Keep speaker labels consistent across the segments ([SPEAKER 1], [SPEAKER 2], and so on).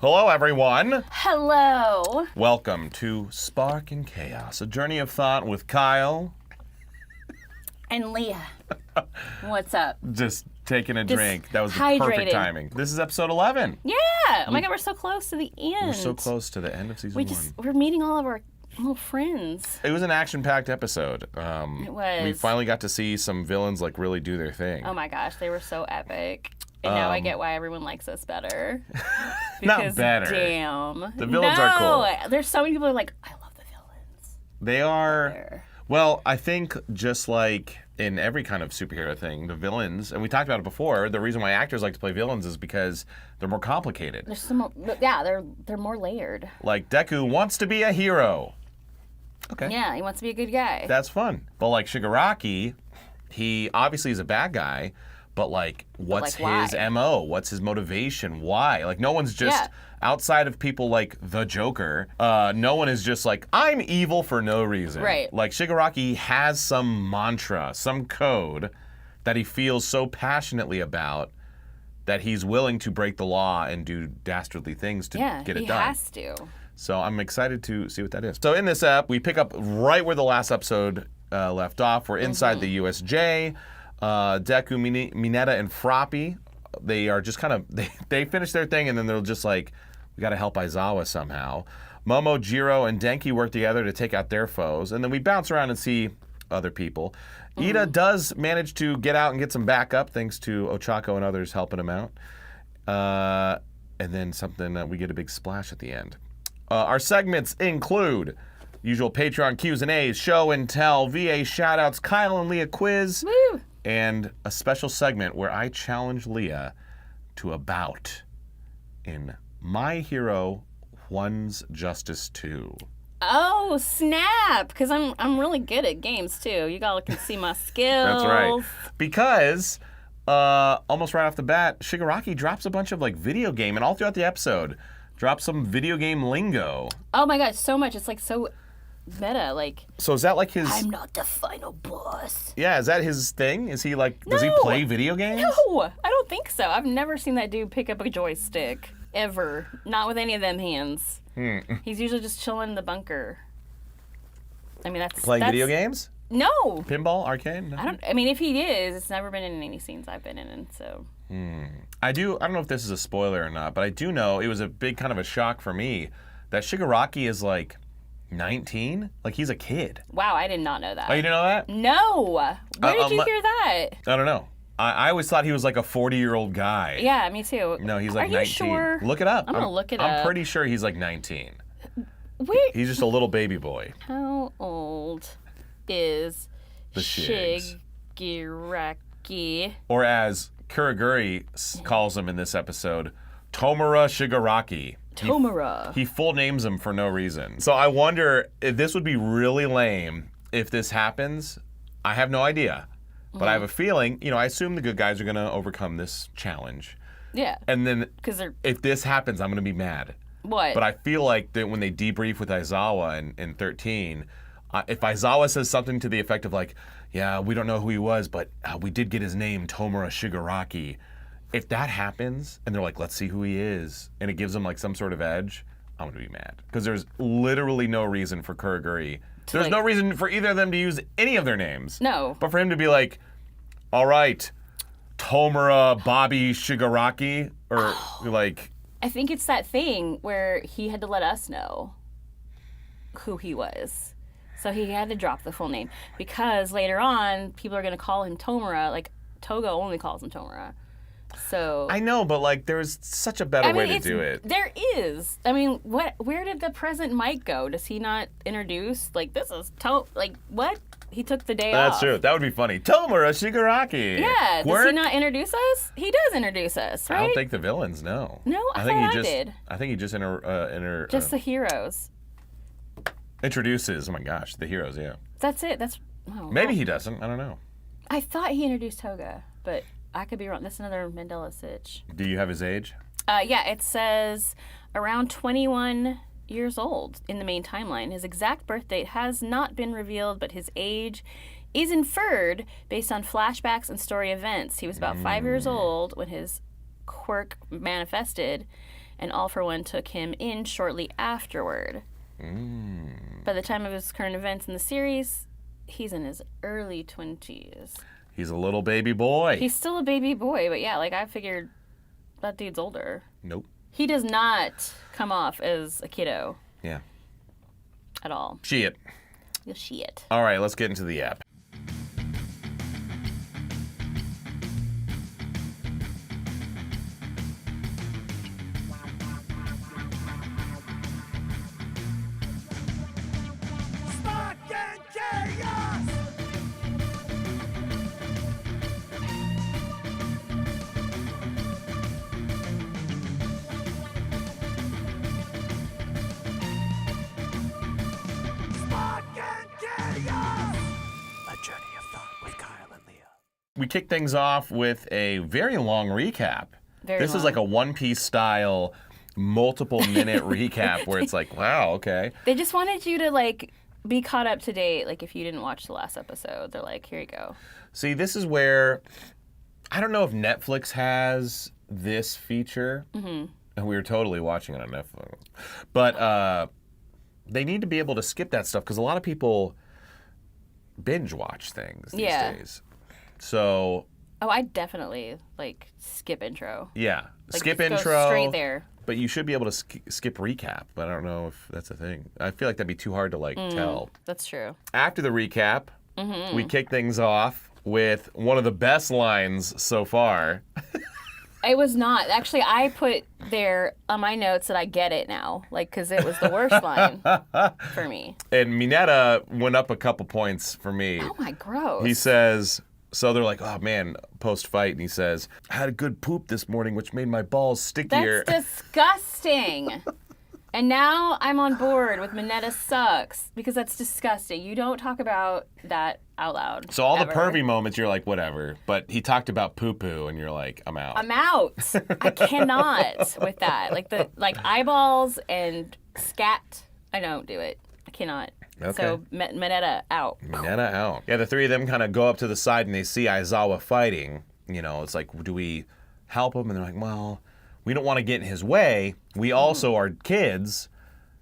[SPEAKER 1] Hello, everyone.
[SPEAKER 2] Hello.
[SPEAKER 1] Welcome to Spark and Chaos, a journey of thought with Kyle.
[SPEAKER 2] And Leah. What's up?
[SPEAKER 1] Just taking a drink. That was the
[SPEAKER 2] hydrated.
[SPEAKER 1] perfect timing. This is episode 11.
[SPEAKER 2] Yeah. Oh my God, we're so close to the end.
[SPEAKER 1] We're so close to the end of season 1.
[SPEAKER 2] We're meeting all of our little friends.
[SPEAKER 1] It was an action-packed episode.
[SPEAKER 2] It was.
[SPEAKER 1] We finally got to see some villains like really do their thing.
[SPEAKER 2] Oh my gosh, they were so epic. And now I get why everyone likes us better.
[SPEAKER 1] Not better.
[SPEAKER 2] Damn.
[SPEAKER 1] The villains are cool.
[SPEAKER 2] There's so many people who are like, I love the villains.
[SPEAKER 1] They are. Well, I think just like in every kind of superhero thing, the villains, and we talked about it before, the reason why actors like to play villains is because they're more complicated.
[SPEAKER 2] There's some, yeah, they're more layered.
[SPEAKER 1] Like Deku wants to be a hero. Okay.
[SPEAKER 2] Yeah, he wants to be a good guy.
[SPEAKER 1] That's fun. But like Shigaraki, he obviously is a bad guy, but like what's his MO? What's his motivation? Why? Like no one's just outside of people like the Joker, no one is just like, I'm evil for no reason.
[SPEAKER 2] Right.
[SPEAKER 1] Like Shigaraki has some mantra, some code that he feels so passionately about that he's willing to break the law and do dastardly things to get it done.
[SPEAKER 2] He has to.
[SPEAKER 1] So I'm excited to see what that is. So in this app, we pick up right where the last episode left off. We're inside the USJ. Deku, Mineta, and Froppy, they are just kind of, they finish their thing and then they're just like, we got to help Aizawa somehow. Momo, Jiro, and Denki work together to take out their foes. And then we bounce around and see other people. Iida does manage to get out and get some backup thanks to Ochako and others helping him out. And then we get a big splash at the end. Our segments include usual Patreon Q's and A's, show and tell, VA shoutouts, Kyle and Leah quiz,
[SPEAKER 2] Woo!
[SPEAKER 1] And a special segment where I challenge Leah to a bout in My Hero One's Justice 2.
[SPEAKER 2] Oh, snap! Because I'm really good at games, too. You all can see my skills.
[SPEAKER 1] That's right. Because almost right off the bat, Shigaraki drops a bunch of like video game, and all throughout the episode, drops some video game lingo.
[SPEAKER 2] Oh my God, so much. It's like so meta, like.
[SPEAKER 1] So is that like his...
[SPEAKER 2] I'm not the final boss.
[SPEAKER 1] Yeah, is that his thing? Is he like, does he play video games?
[SPEAKER 2] No, I don't think so. I've never seen that dude pick up a joystick, ever. Not with any of them hands. He's usually just chilling in the bunker. I mean, that's...
[SPEAKER 1] Playing video games?
[SPEAKER 2] No.
[SPEAKER 1] Pinball, arcade? No?
[SPEAKER 2] I mean, if he is, it's never been in any scenes I've been in, so...
[SPEAKER 1] I don't know if this is a spoiler or not, but I do know it was a big kind of a shock for me that Shigaraki is like 19? Like he's a kid.
[SPEAKER 2] Wow, I did not know that.
[SPEAKER 1] Oh, you didn't know that?
[SPEAKER 2] No. Where did you hear that?
[SPEAKER 1] I don't know. I always thought he was like a 40-year-old guy.
[SPEAKER 2] Yeah, me too.
[SPEAKER 1] No, he's like 19.
[SPEAKER 2] Are you sure?
[SPEAKER 1] Look it up.
[SPEAKER 2] I'm going to look it up.
[SPEAKER 1] I'm pretty sure he's like 19.
[SPEAKER 2] Wait.
[SPEAKER 1] He's just a little baby boy.
[SPEAKER 2] How old is
[SPEAKER 1] The Shigs.
[SPEAKER 2] Shigaraki?
[SPEAKER 1] Or as Kuroguri calls him in this episode, Tomura Shigaraki.
[SPEAKER 2] Tomura.
[SPEAKER 1] He full names him for no reason. So I wonder if this would be really lame if this happens. I have no idea. But I have a feeling, I assume the good guys are going to overcome this challenge.
[SPEAKER 2] Yeah.
[SPEAKER 1] And then if this happens, I'm going to be mad.
[SPEAKER 2] What?
[SPEAKER 1] But I feel like that when they debrief with Aizawa in 13, if Aizawa says something to the effect of like, yeah, we don't know who he was, but we did get his name, Tomura Shigaraki. If that happens, and they're like, let's see who he is, and it gives them like some sort of edge, I'm going to be mad. Because there's literally no reason for Kuroguri. There's no reason for either of them to use any of their names.
[SPEAKER 2] No.
[SPEAKER 1] But for him to be like, all right, Tomura Bobby Shigaraki, or like...
[SPEAKER 2] I think it's that thing where he had to let us know who he was. So he had to drop the full name. Because later on, people are going to call him Tomura. Like, Toga only calls him Tomura. So... I
[SPEAKER 1] know, but like, there's such a better way to do it.
[SPEAKER 2] There is. I mean, where did the present Mike go? Does he not introduce, like, this is like, what? He took the day off.
[SPEAKER 1] That's true. That would be funny. Tomura Shigaraki.
[SPEAKER 2] Yeah. Does he not introduce us? He does introduce us, right?
[SPEAKER 1] I don't think the villains know.
[SPEAKER 2] No, I think he did.
[SPEAKER 1] I think he just
[SPEAKER 2] just the heroes.
[SPEAKER 1] Introduces. Oh my gosh, the heroes. Yeah.
[SPEAKER 2] That's it.
[SPEAKER 1] Maybe he doesn't. I don't know.
[SPEAKER 2] I thought he introduced Toga, but I could be wrong. That's another Mandela Sitch.
[SPEAKER 1] Do you have his age?
[SPEAKER 2] Yeah. It says around 21 years old in the main timeline. His exact birth date has not been revealed, but his age is inferred based on flashbacks and story events. He was about 5 years old when his quirk manifested, and All for One took him in shortly afterward. By the time of his current events in the series, he's in his early 20s.
[SPEAKER 1] He's a little baby boy.
[SPEAKER 2] He's still a baby boy, but yeah, like I figured that dude's older.
[SPEAKER 1] Nope.
[SPEAKER 2] He does not come off as a kiddo.
[SPEAKER 1] Yeah.
[SPEAKER 2] At all.
[SPEAKER 1] Shit.
[SPEAKER 2] You'll see it.
[SPEAKER 1] All right, let's get into the app. We kick things off with a very long recap. This is like a One Piece style, multiple minute recap where it's like, wow, okay.
[SPEAKER 2] They just wanted you to like be caught up to date. Like if you didn't watch the last episode, they're like, here you go.
[SPEAKER 1] See, this is where I don't know if Netflix has this feature, and we were totally watching it on Netflix, but they need to be able to skip that stuff because a lot of people binge watch things these days. So.
[SPEAKER 2] Oh, I definitely like skip intro.
[SPEAKER 1] Yeah,
[SPEAKER 2] like,
[SPEAKER 1] skip
[SPEAKER 2] go
[SPEAKER 1] intro.
[SPEAKER 2] Straight there.
[SPEAKER 1] But you should be able to skip recap. But I don't know if that's a thing. I feel like that'd be too hard to like tell.
[SPEAKER 2] That's true.
[SPEAKER 1] After the recap, we kick things off with one of the best lines so far.
[SPEAKER 2] It was not. Actually, I put there on my notes that I get it now, like, because it was the worst line for me.
[SPEAKER 1] And Mineta went up a couple points for me.
[SPEAKER 2] Oh, my gross.
[SPEAKER 1] He says, so they're like, oh, man, post-fight. And he says, I had a good poop this morning, which made my balls stickier.
[SPEAKER 2] That's disgusting. And now I'm on board with Mineta sucks, because that's disgusting. You don't talk about that out loud.
[SPEAKER 1] So all
[SPEAKER 2] ever.
[SPEAKER 1] the pervy moments, you're like, whatever. But he talked about poo-poo, and you're like, I'm out.
[SPEAKER 2] I'm out. I cannot with that. Like eyeballs and scat. I don't do it. I cannot.
[SPEAKER 1] Okay.
[SPEAKER 2] So Mineta out.
[SPEAKER 1] Mineta out. Yeah, the three of them kind of go up to the side, and they see Aizawa fighting. You know, it's like, do we help him? And they're like, well, we don't want to get in his way. We also are kids.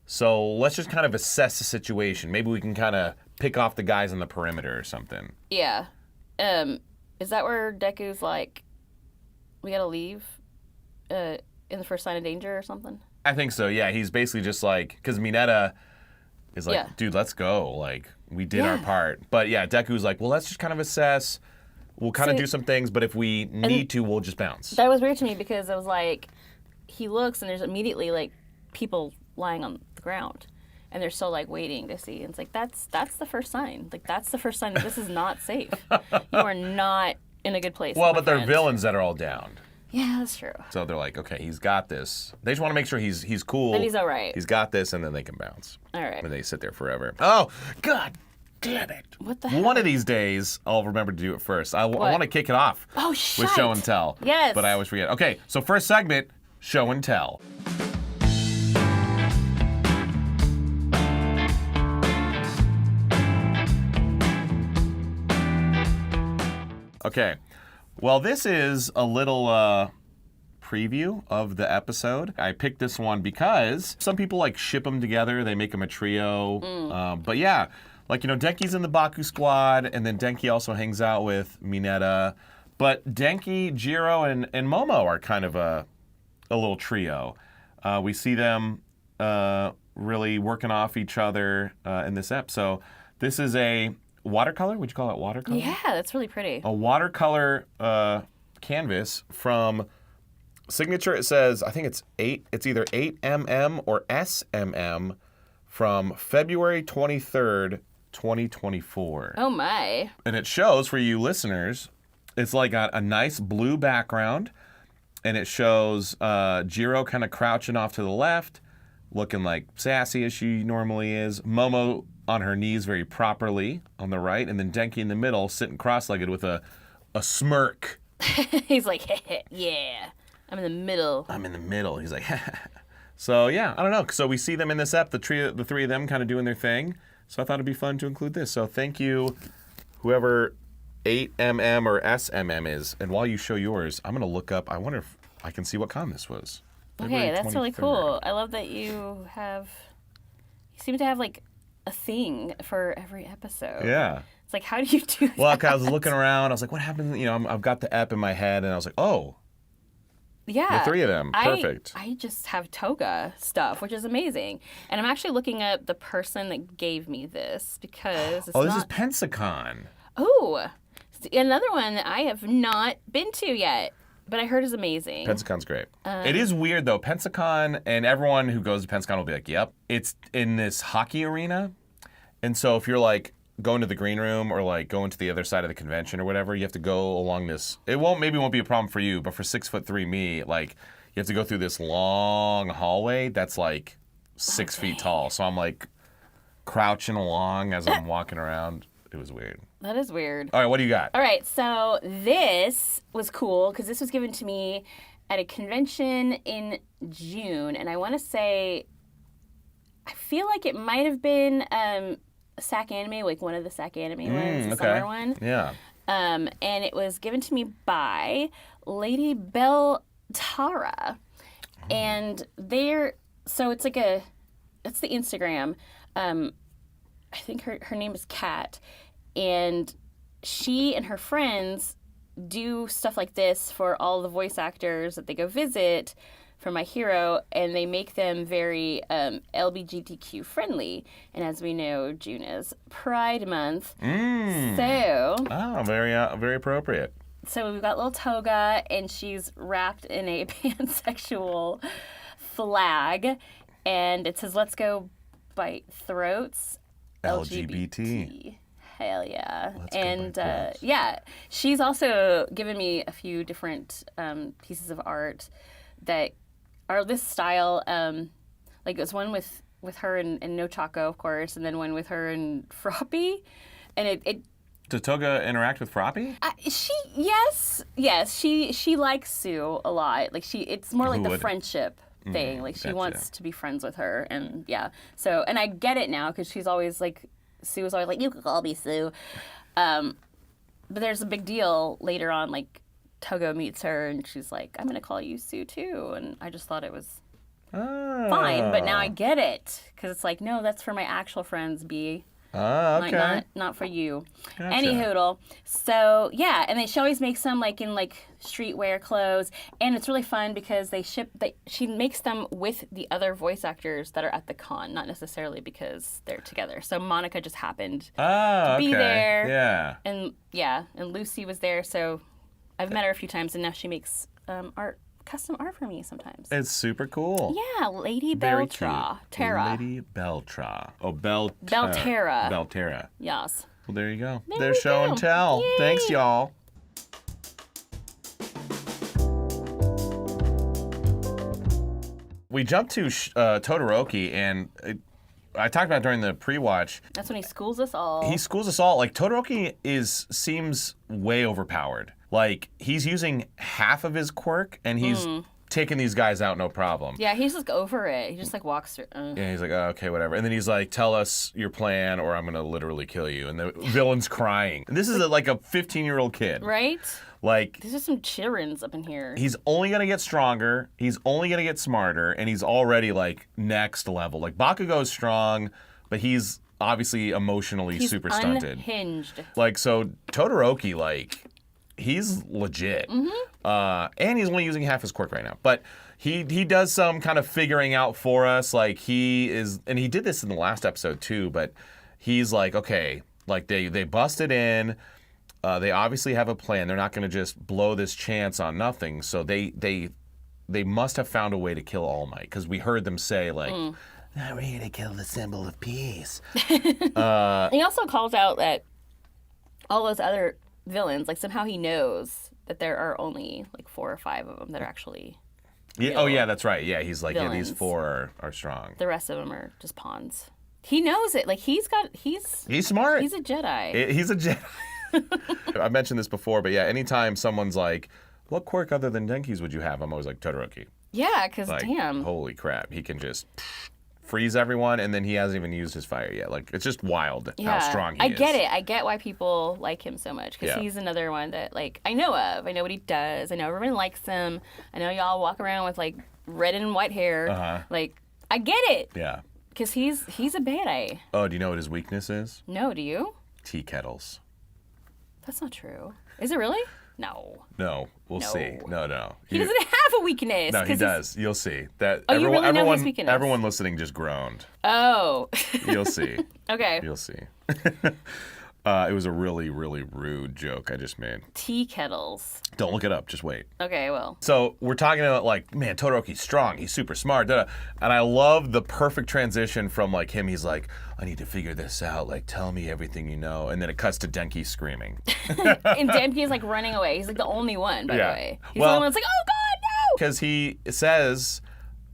[SPEAKER 1] So let's just kind of assess the situation. Maybe we can kind of pick off the guys on the perimeter or something.
[SPEAKER 2] Yeah. Is that where Deku's like, we gotta leave in the first sign of danger or something?
[SPEAKER 1] I think so, yeah. He's basically just like, because Mineta is like, dude, let's go. Like, we did our part. But yeah, Deku's like, well, let's just kind of assess. We'll kind of do some things, but if we need to, we'll just bounce.
[SPEAKER 2] That was weird to me because it was like, he looks and there's immediately like people lying on the ground. And they're still like waiting to see. And it's like, that's the first sign. Like, that's the first sign that this is not safe. You are not in a good place.
[SPEAKER 1] Well, but they're villains that are all downed.
[SPEAKER 2] Yeah, that's true.
[SPEAKER 1] So they're like, okay, he's got this. They just want to make sure he's cool.
[SPEAKER 2] That he's all right.
[SPEAKER 1] He's got this, and then they can bounce.
[SPEAKER 2] All right.
[SPEAKER 1] And they sit there forever. Oh, God damn it.
[SPEAKER 2] What the hell?
[SPEAKER 1] One of these days, I'll remember to do it first. I want to kick it off with show and tell.
[SPEAKER 2] Yes.
[SPEAKER 1] But I always forget. Okay, so first segment, show and tell. Okay, well, this is a little preview of the episode. I picked this one because some people like ship them together. They make them a trio. But yeah, like, you know, Denki's in the Baku squad, and then Denki also hangs out with Mineta. But Denki, Jiro, and Momo are kind of a little trio. We see them really working off each other in this ep. So this is a watercolor? Would you call it watercolor?
[SPEAKER 2] Yeah, that's really pretty.
[SPEAKER 1] A watercolor canvas from Signature. It says, I think it's either 8mm or SMM from February 23rd, 2024.
[SPEAKER 2] Oh my.
[SPEAKER 1] And it shows, for you listeners, it's like a nice blue background, and it shows Jiro kind of crouching off to the left, looking like sassy as she normally is. Momo on her knees very properly on the right, and then Denki in the middle, sitting cross-legged with a smirk.
[SPEAKER 2] He's like, yeah, I'm in the middle.
[SPEAKER 1] I'm in the middle. He's like, so yeah, I don't know. So we see them in this ep, the three of them kind of doing their thing. So I thought it'd be fun to include this. So thank you, whoever 8mm or SMM is. And while you show yours, I'm going to look up, I wonder if I can see what con this was.
[SPEAKER 2] Okay,
[SPEAKER 1] February
[SPEAKER 2] that's really
[SPEAKER 1] 23rd.
[SPEAKER 2] cool. I love that you seem to have like a thing for every episode.
[SPEAKER 1] Yeah.
[SPEAKER 2] It's like, how do you do that?
[SPEAKER 1] Well, 'cause I was looking around. I was like, what happened? You know, I've got the ep in my head, and I was like, oh,
[SPEAKER 2] Yeah.
[SPEAKER 1] the 3 of them. Perfect.
[SPEAKER 2] I just have toga stuff, which is amazing. And I'm actually looking up the person that gave me this because it's
[SPEAKER 1] This is Pensacon.
[SPEAKER 2] Oh, another one that I have not been to yet, but I heard is amazing.
[SPEAKER 1] Pensacon's great. It is weird, though. Pensacon, and everyone who goes to Pensacon will be like, yep. It's in this hockey arena. And so if you're like going to the green room or like going to the other side of the convention or whatever, you have to go along this. Maybe won't be a problem for you, but for 6'3" me, like you have to go through this long hallway that's like 6 feet tall. So I'm like crouching along as I'm walking around. It was weird.
[SPEAKER 2] That is weird.
[SPEAKER 1] All right, what do you got?
[SPEAKER 2] All right, so this was cool because this was given to me at a convention in June, and I want to say, I feel like it might have been a SAC anime, like one of the SAC anime ones, the summer one.
[SPEAKER 1] Yeah.
[SPEAKER 2] And it was given to me by Lady Bell Tara, and so it's like that's the Instagram. I think her name is Kat, and she and her friends do stuff like this for all the voice actors that they go visit for My Hero, and they make them very LGBTQ friendly. And as we know, June is Pride Month, so
[SPEAKER 1] Very appropriate.
[SPEAKER 2] So we've got little toga, and she's wrapped in a pansexual flag, and it says "Let's go bite throats."
[SPEAKER 1] LGBT.
[SPEAKER 2] Hell yeah.
[SPEAKER 1] Let's go
[SPEAKER 2] And
[SPEAKER 1] bite throats.
[SPEAKER 2] yeah, she's also given me a few different pieces of art that are this style. Like there's one with her and No Choco, of course, and then one with her and Froppy. And it
[SPEAKER 1] Does Toga interact with Froppy?
[SPEAKER 2] she likes Sue a lot. Like it's more like
[SPEAKER 1] Who
[SPEAKER 2] the
[SPEAKER 1] wouldn't?
[SPEAKER 2] friendship thing. Like she
[SPEAKER 1] gotcha.
[SPEAKER 2] wants to be friends with her, and yeah. So and I get it now because she's always like, Sue was always like, you could call me Sue. But there's a big deal later on. Like Togo meets her, and she's like, I'm gonna call you Sue too. And I just thought it was fine, but now I get it because it's like, no, that's for my actual friends, B.
[SPEAKER 1] Okay.
[SPEAKER 2] Like not for you.
[SPEAKER 1] Gotcha.
[SPEAKER 2] Any hoodle. So yeah, and then she always makes them like in like streetwear clothes, and it's really fun because she makes them with the other voice actors that are at the con, not necessarily because they're together. So Monica just happened to be there.
[SPEAKER 1] Yeah.
[SPEAKER 2] And Lucy was there, so I've met her a few times, and now she makes custom art for me sometimes.
[SPEAKER 1] It's super cool.
[SPEAKER 2] Yeah, Lady
[SPEAKER 1] Very
[SPEAKER 2] Beltra.
[SPEAKER 1] cute.
[SPEAKER 2] Tara.
[SPEAKER 1] Lady Beltra. Oh, Belterra.
[SPEAKER 2] Belterra.
[SPEAKER 1] Yes. Well, there you go.
[SPEAKER 2] There
[SPEAKER 1] There's
[SPEAKER 2] we
[SPEAKER 1] show
[SPEAKER 2] go.
[SPEAKER 1] and tell.
[SPEAKER 2] Yay.
[SPEAKER 1] Thanks, y'all. We jumped to Todoroki, and I talked about it during the pre-watch.
[SPEAKER 2] That's when he schools us all.
[SPEAKER 1] He schools us all. Like, Todoroki seems way overpowered. Like, he's using half of his quirk, and he's taking these guys out no problem.
[SPEAKER 2] Yeah, he's like over it. He just like walks through.
[SPEAKER 1] Yeah, he's like, oh, okay, whatever. And then he's like, tell us your plan or I'm going to literally kill you. And the villain's crying. And this is like a 15-year-old kid.
[SPEAKER 2] Right?
[SPEAKER 1] Like,
[SPEAKER 2] These are some childrens up in here.
[SPEAKER 1] he's only going to get stronger. He's only going to get smarter. And he's already like next level. Like, Bakugo's strong, but he's obviously emotionally
[SPEAKER 2] He's
[SPEAKER 1] super stunted.
[SPEAKER 2] unhinged.
[SPEAKER 1] Like, so Todoroki, like, he's legit. And he's only using half his quirk right now. But he does some kind of figuring out for us. Like, he did this in the last episode too, but he's like, okay, like they busted in. They obviously have a plan. They're not going to just blow this chance on nothing. So they must have found a way to kill All Might, because we heard them say, like, now we're here to kill the symbol of peace.
[SPEAKER 2] He also calls out that all those other villains, like somehow he knows that there are only like 4 or 5 of them that are actually
[SPEAKER 1] Yeah, oh yeah, that's right. Yeah, he's like, yeah, these
[SPEAKER 2] villains.
[SPEAKER 1] 4 are strong.
[SPEAKER 2] The rest of them are just pawns. He knows it. Like he's
[SPEAKER 1] smart.
[SPEAKER 2] He's a Jedi.
[SPEAKER 1] He's a Jedi. I mentioned this before, but yeah, anytime someone's like, what quirk other than Denki's would you have? I'm always like, Todoroki.
[SPEAKER 2] Yeah, because
[SPEAKER 1] Like,
[SPEAKER 2] damn.
[SPEAKER 1] holy crap, he can just freeze everyone, and then he hasn't even used his fire yet. Like, it's just wild how strong he is.
[SPEAKER 2] I get it. I get why people like him so much, because
[SPEAKER 1] Yeah.
[SPEAKER 2] he's another one that, like, I know of. I know what he does. I know everyone likes him. I know y'all walk around with, like, red and white hair. Like, I get it.
[SPEAKER 1] Yeah.
[SPEAKER 2] Because he's a bad-eye.
[SPEAKER 1] Oh, do you know what his weakness is?
[SPEAKER 2] No, do you?
[SPEAKER 1] Tea kettles.
[SPEAKER 2] That's not true. Is it really? No.
[SPEAKER 1] No, we'll
[SPEAKER 2] No.
[SPEAKER 1] see. No.
[SPEAKER 2] He doesn't have a weakness.
[SPEAKER 1] No, he does. You'll see. That
[SPEAKER 2] Oh, you really know his weakness?
[SPEAKER 1] everyone listening just groaned.
[SPEAKER 2] Oh.
[SPEAKER 1] You'll see.
[SPEAKER 2] Okay.
[SPEAKER 1] You'll see. It was a really, really rude joke I just made.
[SPEAKER 2] Tea kettles.
[SPEAKER 1] Don't look it up. Just wait.
[SPEAKER 2] Okay, well.
[SPEAKER 1] So we're talking about, like, man, Todoroki's strong. He's super smart. Da-da. And I love the perfect transition from, like, him. He's like, I need to figure this out. Like, tell me everything you know. And then it cuts to Denki screaming.
[SPEAKER 2] And Denki's, like, running away. He's, like, the only one, by the way. He's the only one that's like, oh, God, no!
[SPEAKER 1] Because he says,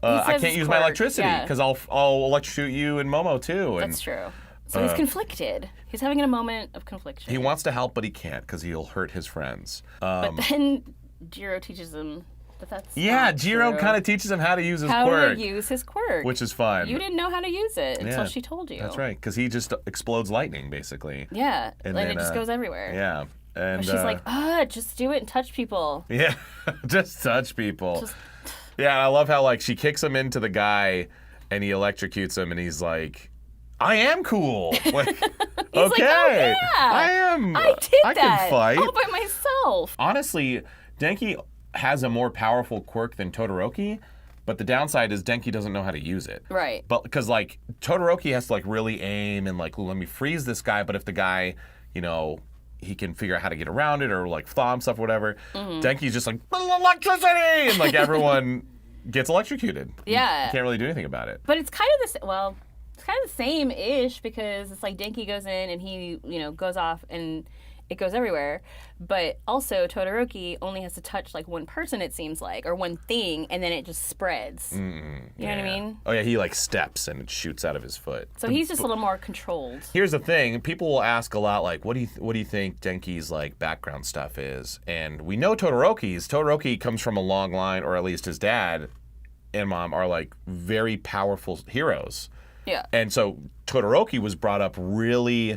[SPEAKER 1] I can't use my
[SPEAKER 2] quirk,
[SPEAKER 1] electricity
[SPEAKER 2] yeah.
[SPEAKER 1] because I'll electrocute you and Momo, too. And
[SPEAKER 2] That's true. So he's conflicted. He's having a moment of confliction.
[SPEAKER 1] he wants to help, but he can't because he'll hurt his friends.
[SPEAKER 2] But then Jiro teaches him that that's
[SPEAKER 1] Yeah,
[SPEAKER 2] not
[SPEAKER 1] Jiro
[SPEAKER 2] true.
[SPEAKER 1] kind of teaches him how to use his
[SPEAKER 2] How
[SPEAKER 1] quirk.
[SPEAKER 2] to use his quirk.
[SPEAKER 1] Which is fun.
[SPEAKER 2] You didn't know how to use it until
[SPEAKER 1] Yeah,
[SPEAKER 2] she told you.
[SPEAKER 1] That's right, because he just explodes lightning, basically.
[SPEAKER 2] Yeah,
[SPEAKER 1] And
[SPEAKER 2] like
[SPEAKER 1] then,
[SPEAKER 2] it just goes everywhere.
[SPEAKER 1] Yeah. And
[SPEAKER 2] But she's like, just do it and touch people.
[SPEAKER 1] yeah, just touch people.
[SPEAKER 2] Just-
[SPEAKER 1] Yeah, and I love how, like, she kicks him into the guy, and he electrocutes him, and he's like, I am cool. Like, okay,
[SPEAKER 2] like, oh, yeah.
[SPEAKER 1] I am.
[SPEAKER 2] I did
[SPEAKER 1] I
[SPEAKER 2] that
[SPEAKER 1] can fight.
[SPEAKER 2] all by myself.
[SPEAKER 1] Honestly, Denki has a more powerful quirk than Todoroki, but the downside is Denki doesn't know how to use it.
[SPEAKER 2] Right.
[SPEAKER 1] But because, like, Todoroki has to, like, really aim and, like, let me freeze this guy, but if the guy, you know, he can figure out how to get around it or, like, thaw himself or whatever, Denki's just like, electricity! And, like, everyone gets electrocuted.
[SPEAKER 2] Yeah.
[SPEAKER 1] You can't really do anything about it.
[SPEAKER 2] But it's kind of it's kind of the same-ish, because it's like Denki goes in and he, goes off and it goes everywhere. But also Todoroki only has to touch like one person, it seems like, or one thing, and then it just spreads. You know what I mean?
[SPEAKER 1] Oh yeah, he like steps and it shoots out of his foot.
[SPEAKER 2] So he's just a little more controlled.
[SPEAKER 1] Here's the thing: people will ask a lot, like, what do you think Denki's like background stuff is? And we know Todoroki's. Todoroki comes from a long line, or at least his dad and mom are like very powerful heroes.
[SPEAKER 2] Yeah.
[SPEAKER 1] And so Todoroki was brought up really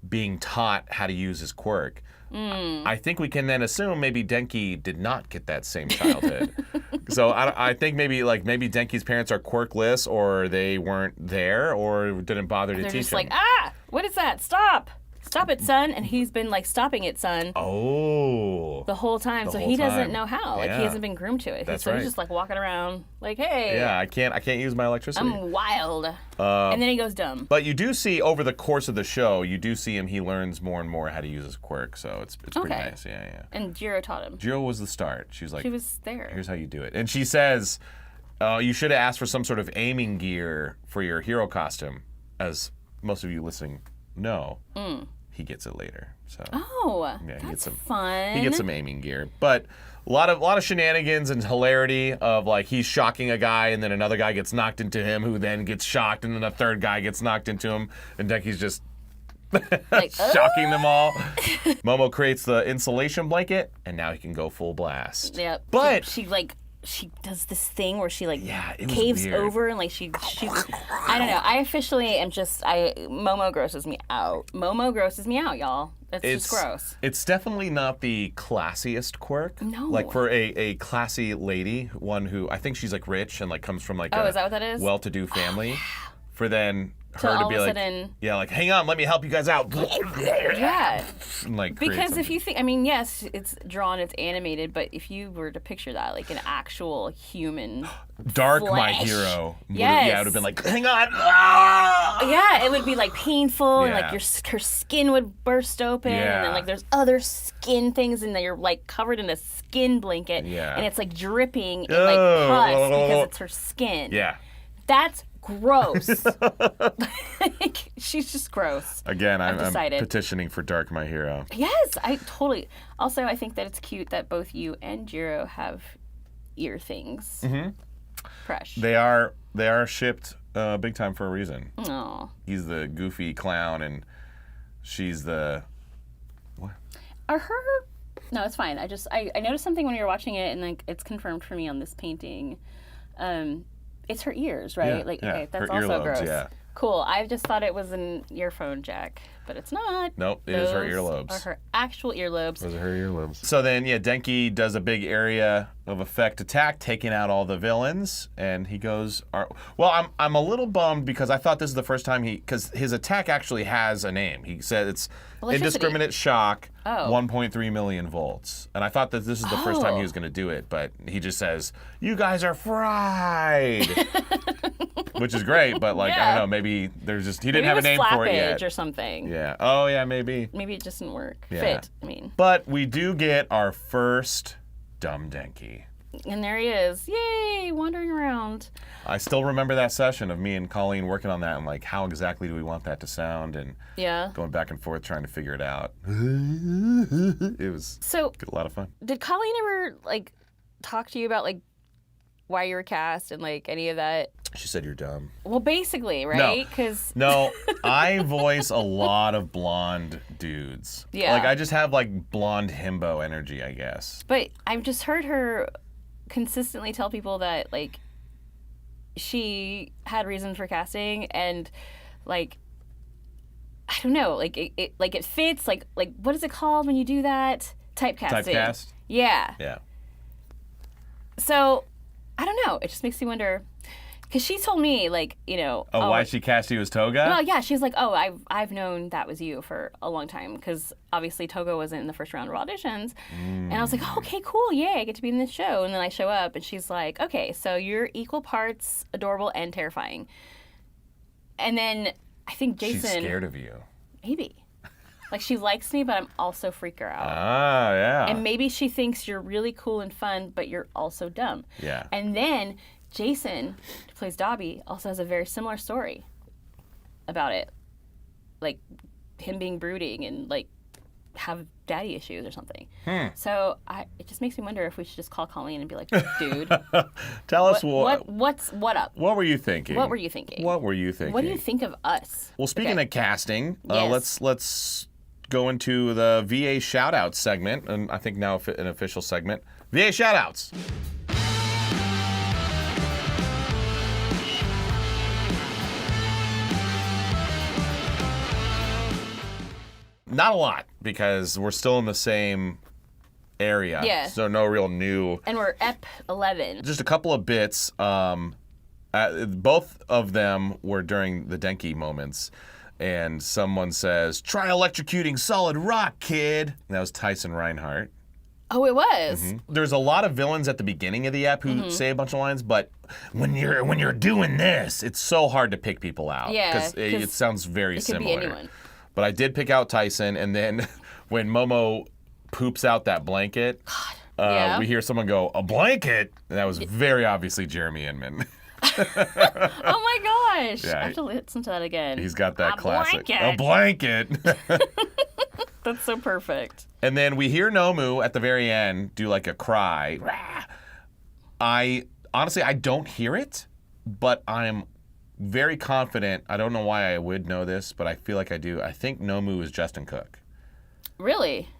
[SPEAKER 1] being taught how to use his quirk. I think we can then assume maybe Denki did not get that same childhood. So I think maybe Denki's parents are quirkless, or they weren't there, or didn't bother to
[SPEAKER 2] They're
[SPEAKER 1] teach
[SPEAKER 2] just
[SPEAKER 1] him.
[SPEAKER 2] like, what is that? Stop it, son. And he's been like stopping it, son.
[SPEAKER 1] Oh.
[SPEAKER 2] The whole time. So
[SPEAKER 1] whole
[SPEAKER 2] he doesn't
[SPEAKER 1] time.
[SPEAKER 2] know how. Like,
[SPEAKER 1] Yeah.
[SPEAKER 2] he hasn't been groomed to it.
[SPEAKER 1] That's
[SPEAKER 2] so
[SPEAKER 1] right.
[SPEAKER 2] he's just like walking around like, hey.
[SPEAKER 1] Yeah, I can't use my electricity.
[SPEAKER 2] I'm wild. And then he goes dumb.
[SPEAKER 1] But you do see over the course of the show, you do see him. He learns more and more how to use his quirk, so it's pretty
[SPEAKER 2] Okay.
[SPEAKER 1] nice. Yeah.
[SPEAKER 2] And Jiro taught him.
[SPEAKER 1] Jiro was the start. She was like,
[SPEAKER 2] She was there.
[SPEAKER 1] here's how you do it. And she says, you should have asked for some sort of aiming gear for your hero costume, as most of you listening know. He gets it later. So
[SPEAKER 2] Oh,
[SPEAKER 1] yeah,
[SPEAKER 2] that's fun.
[SPEAKER 1] he gets some aiming gear, but a lot of shenanigans and hilarity of like he's shocking a guy and then another guy gets knocked into him, who then gets shocked, and then a third guy gets knocked into him, and Denki's just
[SPEAKER 2] Like,
[SPEAKER 1] shocking them all. Momo creates the insulation blanket, and now he can go full blast.
[SPEAKER 2] Yep.
[SPEAKER 1] But
[SPEAKER 2] she does this thing where she like
[SPEAKER 1] it was
[SPEAKER 2] caves
[SPEAKER 1] weird.
[SPEAKER 2] over and like she I don't know. I officially am just Momo grosses me out. Momo grosses me out, y'all. It's just gross.
[SPEAKER 1] It's definitely not the classiest quirk.
[SPEAKER 2] No.
[SPEAKER 1] Like for a classy lady, one who I think she's like rich and like comes from like
[SPEAKER 2] is that what that is?
[SPEAKER 1] well-to-do family. For then
[SPEAKER 2] So
[SPEAKER 1] her to
[SPEAKER 2] all
[SPEAKER 1] be
[SPEAKER 2] of a
[SPEAKER 1] like,
[SPEAKER 2] sudden-
[SPEAKER 1] yeah, like hang on, let me help you guys out.
[SPEAKER 2] Yeah.
[SPEAKER 1] And, like, create
[SPEAKER 2] Because if
[SPEAKER 1] something.
[SPEAKER 2] you think, I mean, yes, it's drawn, it's animated, but if you were to picture that, like an actual human,
[SPEAKER 1] Dark My
[SPEAKER 2] flesh.
[SPEAKER 1] Hero,
[SPEAKER 2] Yes.
[SPEAKER 1] yeah, it would have been like, hang on. Ah!
[SPEAKER 2] yeah, it would be like painful, and
[SPEAKER 1] Yeah.
[SPEAKER 2] like her skin would burst open, and
[SPEAKER 1] Yeah.
[SPEAKER 2] then like there's other skin things, and then you're like covered in a skin blanket,
[SPEAKER 1] Yeah.
[SPEAKER 2] and it's like dripping in like pus because it's her skin.
[SPEAKER 1] Yeah.
[SPEAKER 2] That's gross. Like, she's just gross.
[SPEAKER 1] Again, I'm
[SPEAKER 2] decided.
[SPEAKER 1] petitioning for Dark My Hero.
[SPEAKER 2] Yes, I totally. Also, I think that it's cute that both you and Jiro have ear things. Mm-hmm. Fresh.
[SPEAKER 1] They are shipped big time for a reason.
[SPEAKER 2] Aw.
[SPEAKER 1] He's the goofy clown, and she's the what?
[SPEAKER 2] Are her? No, it's fine. I noticed something when you were watching it, and like it's confirmed for me on this painting. It's her ears, right?
[SPEAKER 1] Yeah,
[SPEAKER 2] like,
[SPEAKER 1] yeah.
[SPEAKER 2] okay, that's
[SPEAKER 1] Her
[SPEAKER 2] also
[SPEAKER 1] earlobes,
[SPEAKER 2] gross.
[SPEAKER 1] yeah.
[SPEAKER 2] Cool. I just thought it was an earphone jack, but it's not.
[SPEAKER 1] Nope, it is her
[SPEAKER 2] Those
[SPEAKER 1] earlobes.
[SPEAKER 2] are her actual earlobes.
[SPEAKER 1] Those are her earlobes. So then, yeah, Denki does a big area of effect attack, taking out all the villains, and he goes. Well, I'm a little bummed because I thought this is the first time because his attack actually has a name. He said it's
[SPEAKER 2] Electricity.
[SPEAKER 1] indiscriminate shock,
[SPEAKER 2] Oh.
[SPEAKER 1] 1.3 million volts, and I thought that this is the first time he was going to do it, but he just says, "You guys are fried," which is great. But like, I don't know, maybe there's just he didn't have a name for it yet.
[SPEAKER 2] Or something.
[SPEAKER 1] Yeah. Oh yeah, maybe.
[SPEAKER 2] Maybe it just didn't work.
[SPEAKER 1] Yeah.
[SPEAKER 2] Fit. I mean.
[SPEAKER 1] But we do get our first dumb Denki.
[SPEAKER 2] And there he is. Yay! Wandering around.
[SPEAKER 1] I still remember that session of me and Colleen working on that and like how exactly do we want that to sound and
[SPEAKER 2] Yeah.
[SPEAKER 1] going back and forth trying to figure it out. It was a lot of fun.
[SPEAKER 2] Did Colleen ever like talk to you about like why you were cast and like any of that?
[SPEAKER 1] She said you're dumb.
[SPEAKER 2] Well, basically, right? Because
[SPEAKER 1] No, I voice a lot of blonde dudes.
[SPEAKER 2] Yeah.
[SPEAKER 1] Like I just have like blonde himbo energy, I guess.
[SPEAKER 2] But I've just heard her consistently tell people that like she had reasons for casting and like I don't know, like it fits like what is it called when you do that? Typecasting.
[SPEAKER 1] Typecast?
[SPEAKER 2] Yeah.
[SPEAKER 1] Yeah.
[SPEAKER 2] So I don't know. It just makes me wonder because she told me like
[SPEAKER 1] Why she cast you as Toga?
[SPEAKER 2] Well, yeah, she's like, I've known that was you for a long time because obviously Togo wasn't in the first round of auditions, and I was like, oh, okay, cool, yay, I get to be in this show, and then I show up, and she's like, okay, so you're equal parts adorable and terrifying, and then I think Jason,
[SPEAKER 1] She's scared of you.
[SPEAKER 2] maybe, like she likes me, but I'm also freak her out,
[SPEAKER 1] Ah, yeah.
[SPEAKER 2] and maybe she thinks you're really cool and fun, but you're also dumb,
[SPEAKER 1] Yeah.
[SPEAKER 2] and then Jason, who plays Dobby, also has a very similar story about it. Like him being brooding and like have daddy issues or something. So it just makes me wonder if we should just call Colleen and be like, dude,
[SPEAKER 1] Tell us
[SPEAKER 2] what up?
[SPEAKER 1] What were you thinking?
[SPEAKER 2] What were you thinking?
[SPEAKER 1] What were you thinking?
[SPEAKER 2] What do you think of us?
[SPEAKER 1] Well, speaking of casting,
[SPEAKER 2] Yes.
[SPEAKER 1] let's go into the VA Shoutouts segment, and I think now an official segment. VA Shoutouts. Not a lot, because we're still in the same area.
[SPEAKER 2] Yeah.
[SPEAKER 1] So no real new.
[SPEAKER 2] And we're EP 11.
[SPEAKER 1] Just a couple of bits. Both of them were during the Denki moments. And someone says, "Try electrocuting solid rock, kid." And that was Tyson Reinhardt.
[SPEAKER 2] Oh, it was?
[SPEAKER 1] There's a lot of villains at the beginning of the ep who say a bunch of lines, but when you're doing this, it's so hard to pick people out.
[SPEAKER 2] Yeah,
[SPEAKER 1] Because it sounds very
[SPEAKER 2] It could
[SPEAKER 1] similar.
[SPEAKER 2] be anyone.
[SPEAKER 1] But I did pick out Tyson, and then when Momo poops out that blanket,
[SPEAKER 2] Yeah.
[SPEAKER 1] we hear someone go, "A blanket?" And that was very obviously Jeremy Inman.
[SPEAKER 2] Oh my gosh.
[SPEAKER 1] Yeah,
[SPEAKER 2] I have to listen to that again.
[SPEAKER 1] He's got that
[SPEAKER 2] A
[SPEAKER 1] classic.
[SPEAKER 2] blanket.
[SPEAKER 1] A blanket.
[SPEAKER 2] That's so perfect.
[SPEAKER 1] And then we hear Nomu at the very end do like a cry. I honestly don't hear it, but I'm very confident. I don't know why I would know this, but I feel like I do. I think Nomu is Justin Cook.
[SPEAKER 2] Really?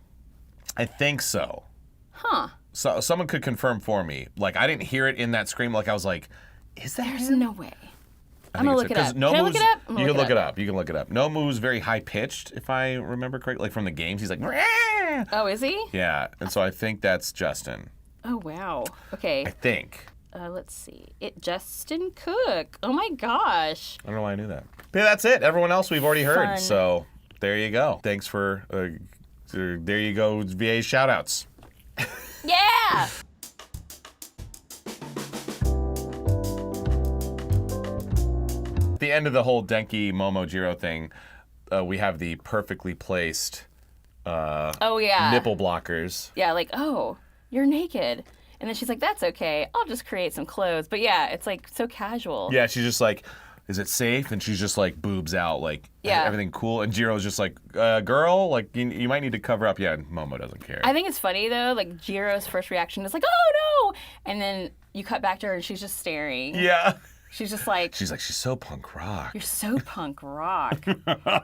[SPEAKER 1] I think so.
[SPEAKER 2] Huh.
[SPEAKER 1] So someone could confirm for me. Like I didn't hear it in that scream. Like I was like, "Is that
[SPEAKER 2] There's
[SPEAKER 1] him?"
[SPEAKER 2] no way.
[SPEAKER 1] I
[SPEAKER 2] I'm
[SPEAKER 1] think
[SPEAKER 2] gonna
[SPEAKER 1] it's
[SPEAKER 2] look it
[SPEAKER 1] him.
[SPEAKER 2] up.
[SPEAKER 1] 'Cause
[SPEAKER 2] Can I look
[SPEAKER 1] Nomu's-
[SPEAKER 2] it up? I'm
[SPEAKER 1] You
[SPEAKER 2] gonna
[SPEAKER 1] can look it up. You can look it up. Nomu's very high pitched, if I remember correctly. Like from the games, he's like, "Rah!"
[SPEAKER 2] Oh, is he?
[SPEAKER 1] Yeah. And so I think that's Justin.
[SPEAKER 2] Oh, wow. Okay.
[SPEAKER 1] I think.
[SPEAKER 2] Let's see. Justin Cook. Oh my gosh.
[SPEAKER 1] I don't know why I knew that. But yeah, that's it. Everyone else we've already heard.
[SPEAKER 2] Fun.
[SPEAKER 1] So there you go. Thanks for. There you go. VA shoutouts.
[SPEAKER 2] Yeah.
[SPEAKER 1] At the end of the whole Denki Momo Jiro thing, we have the perfectly placed
[SPEAKER 2] Oh yeah.
[SPEAKER 1] nipple blockers.
[SPEAKER 2] Yeah, like, oh, you're naked. And then she's like, that's okay. I'll just create some clothes. But yeah, it's like so casual.
[SPEAKER 1] Yeah, she's just like, "Is it safe?" And she's just like boobs out, like everything cool. And Jiro's just like, "Girl, like you might need to cover up." Yeah, and Momo doesn't care.
[SPEAKER 2] I think it's funny though, like Jiro's first reaction is like, oh no. And then you cut back to her and she's just staring.
[SPEAKER 1] Yeah.
[SPEAKER 2] She's just like,
[SPEAKER 1] She's so punk rock.
[SPEAKER 2] you're so punk rock.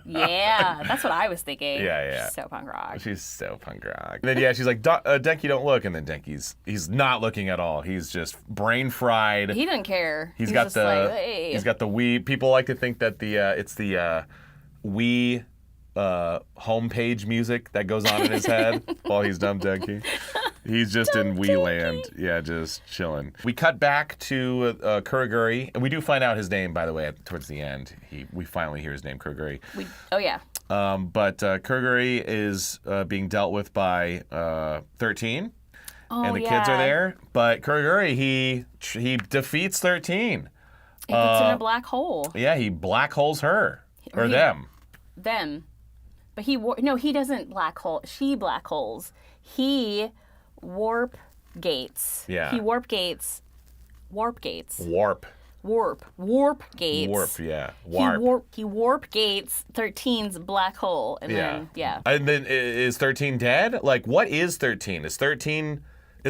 [SPEAKER 2] Yeah, that's what I was thinking.
[SPEAKER 1] Yeah.
[SPEAKER 2] She's so punk rock.
[SPEAKER 1] She's so punk rock. And then she's like, Denki, don't look. And then he's not looking at all. He's just brain fried.
[SPEAKER 2] He doesn't care.
[SPEAKER 1] He's got
[SPEAKER 2] just
[SPEAKER 1] the
[SPEAKER 2] like, hey.
[SPEAKER 1] he's got the Wii. People like to think that it's the Wii homepage music that goes on in his head while he's dumb Denki. He's just in Wii land. Yeah, just chilling. We cut back to Kuroguri, and we do find out his name, by the way, towards the end. We finally hear his name, Kuroguri.
[SPEAKER 2] Oh, yeah.
[SPEAKER 1] But Kuroguri is being dealt with by 13, and the kids are there. But Kuroguri, he defeats 13.
[SPEAKER 2] He puts in a black hole.
[SPEAKER 1] Yeah, he black holes her. Or them.
[SPEAKER 2] Them. But he doesn't black hole. She black holes. He warp gates.
[SPEAKER 1] Yeah.
[SPEAKER 2] He warp gates. Warp gates.
[SPEAKER 1] Warp.
[SPEAKER 2] Warp gates.
[SPEAKER 1] Warp, yeah. Warp.
[SPEAKER 2] He warp gates 13's black hole. And then, yeah.
[SPEAKER 1] And then is 13 dead? Like, what is 13? Is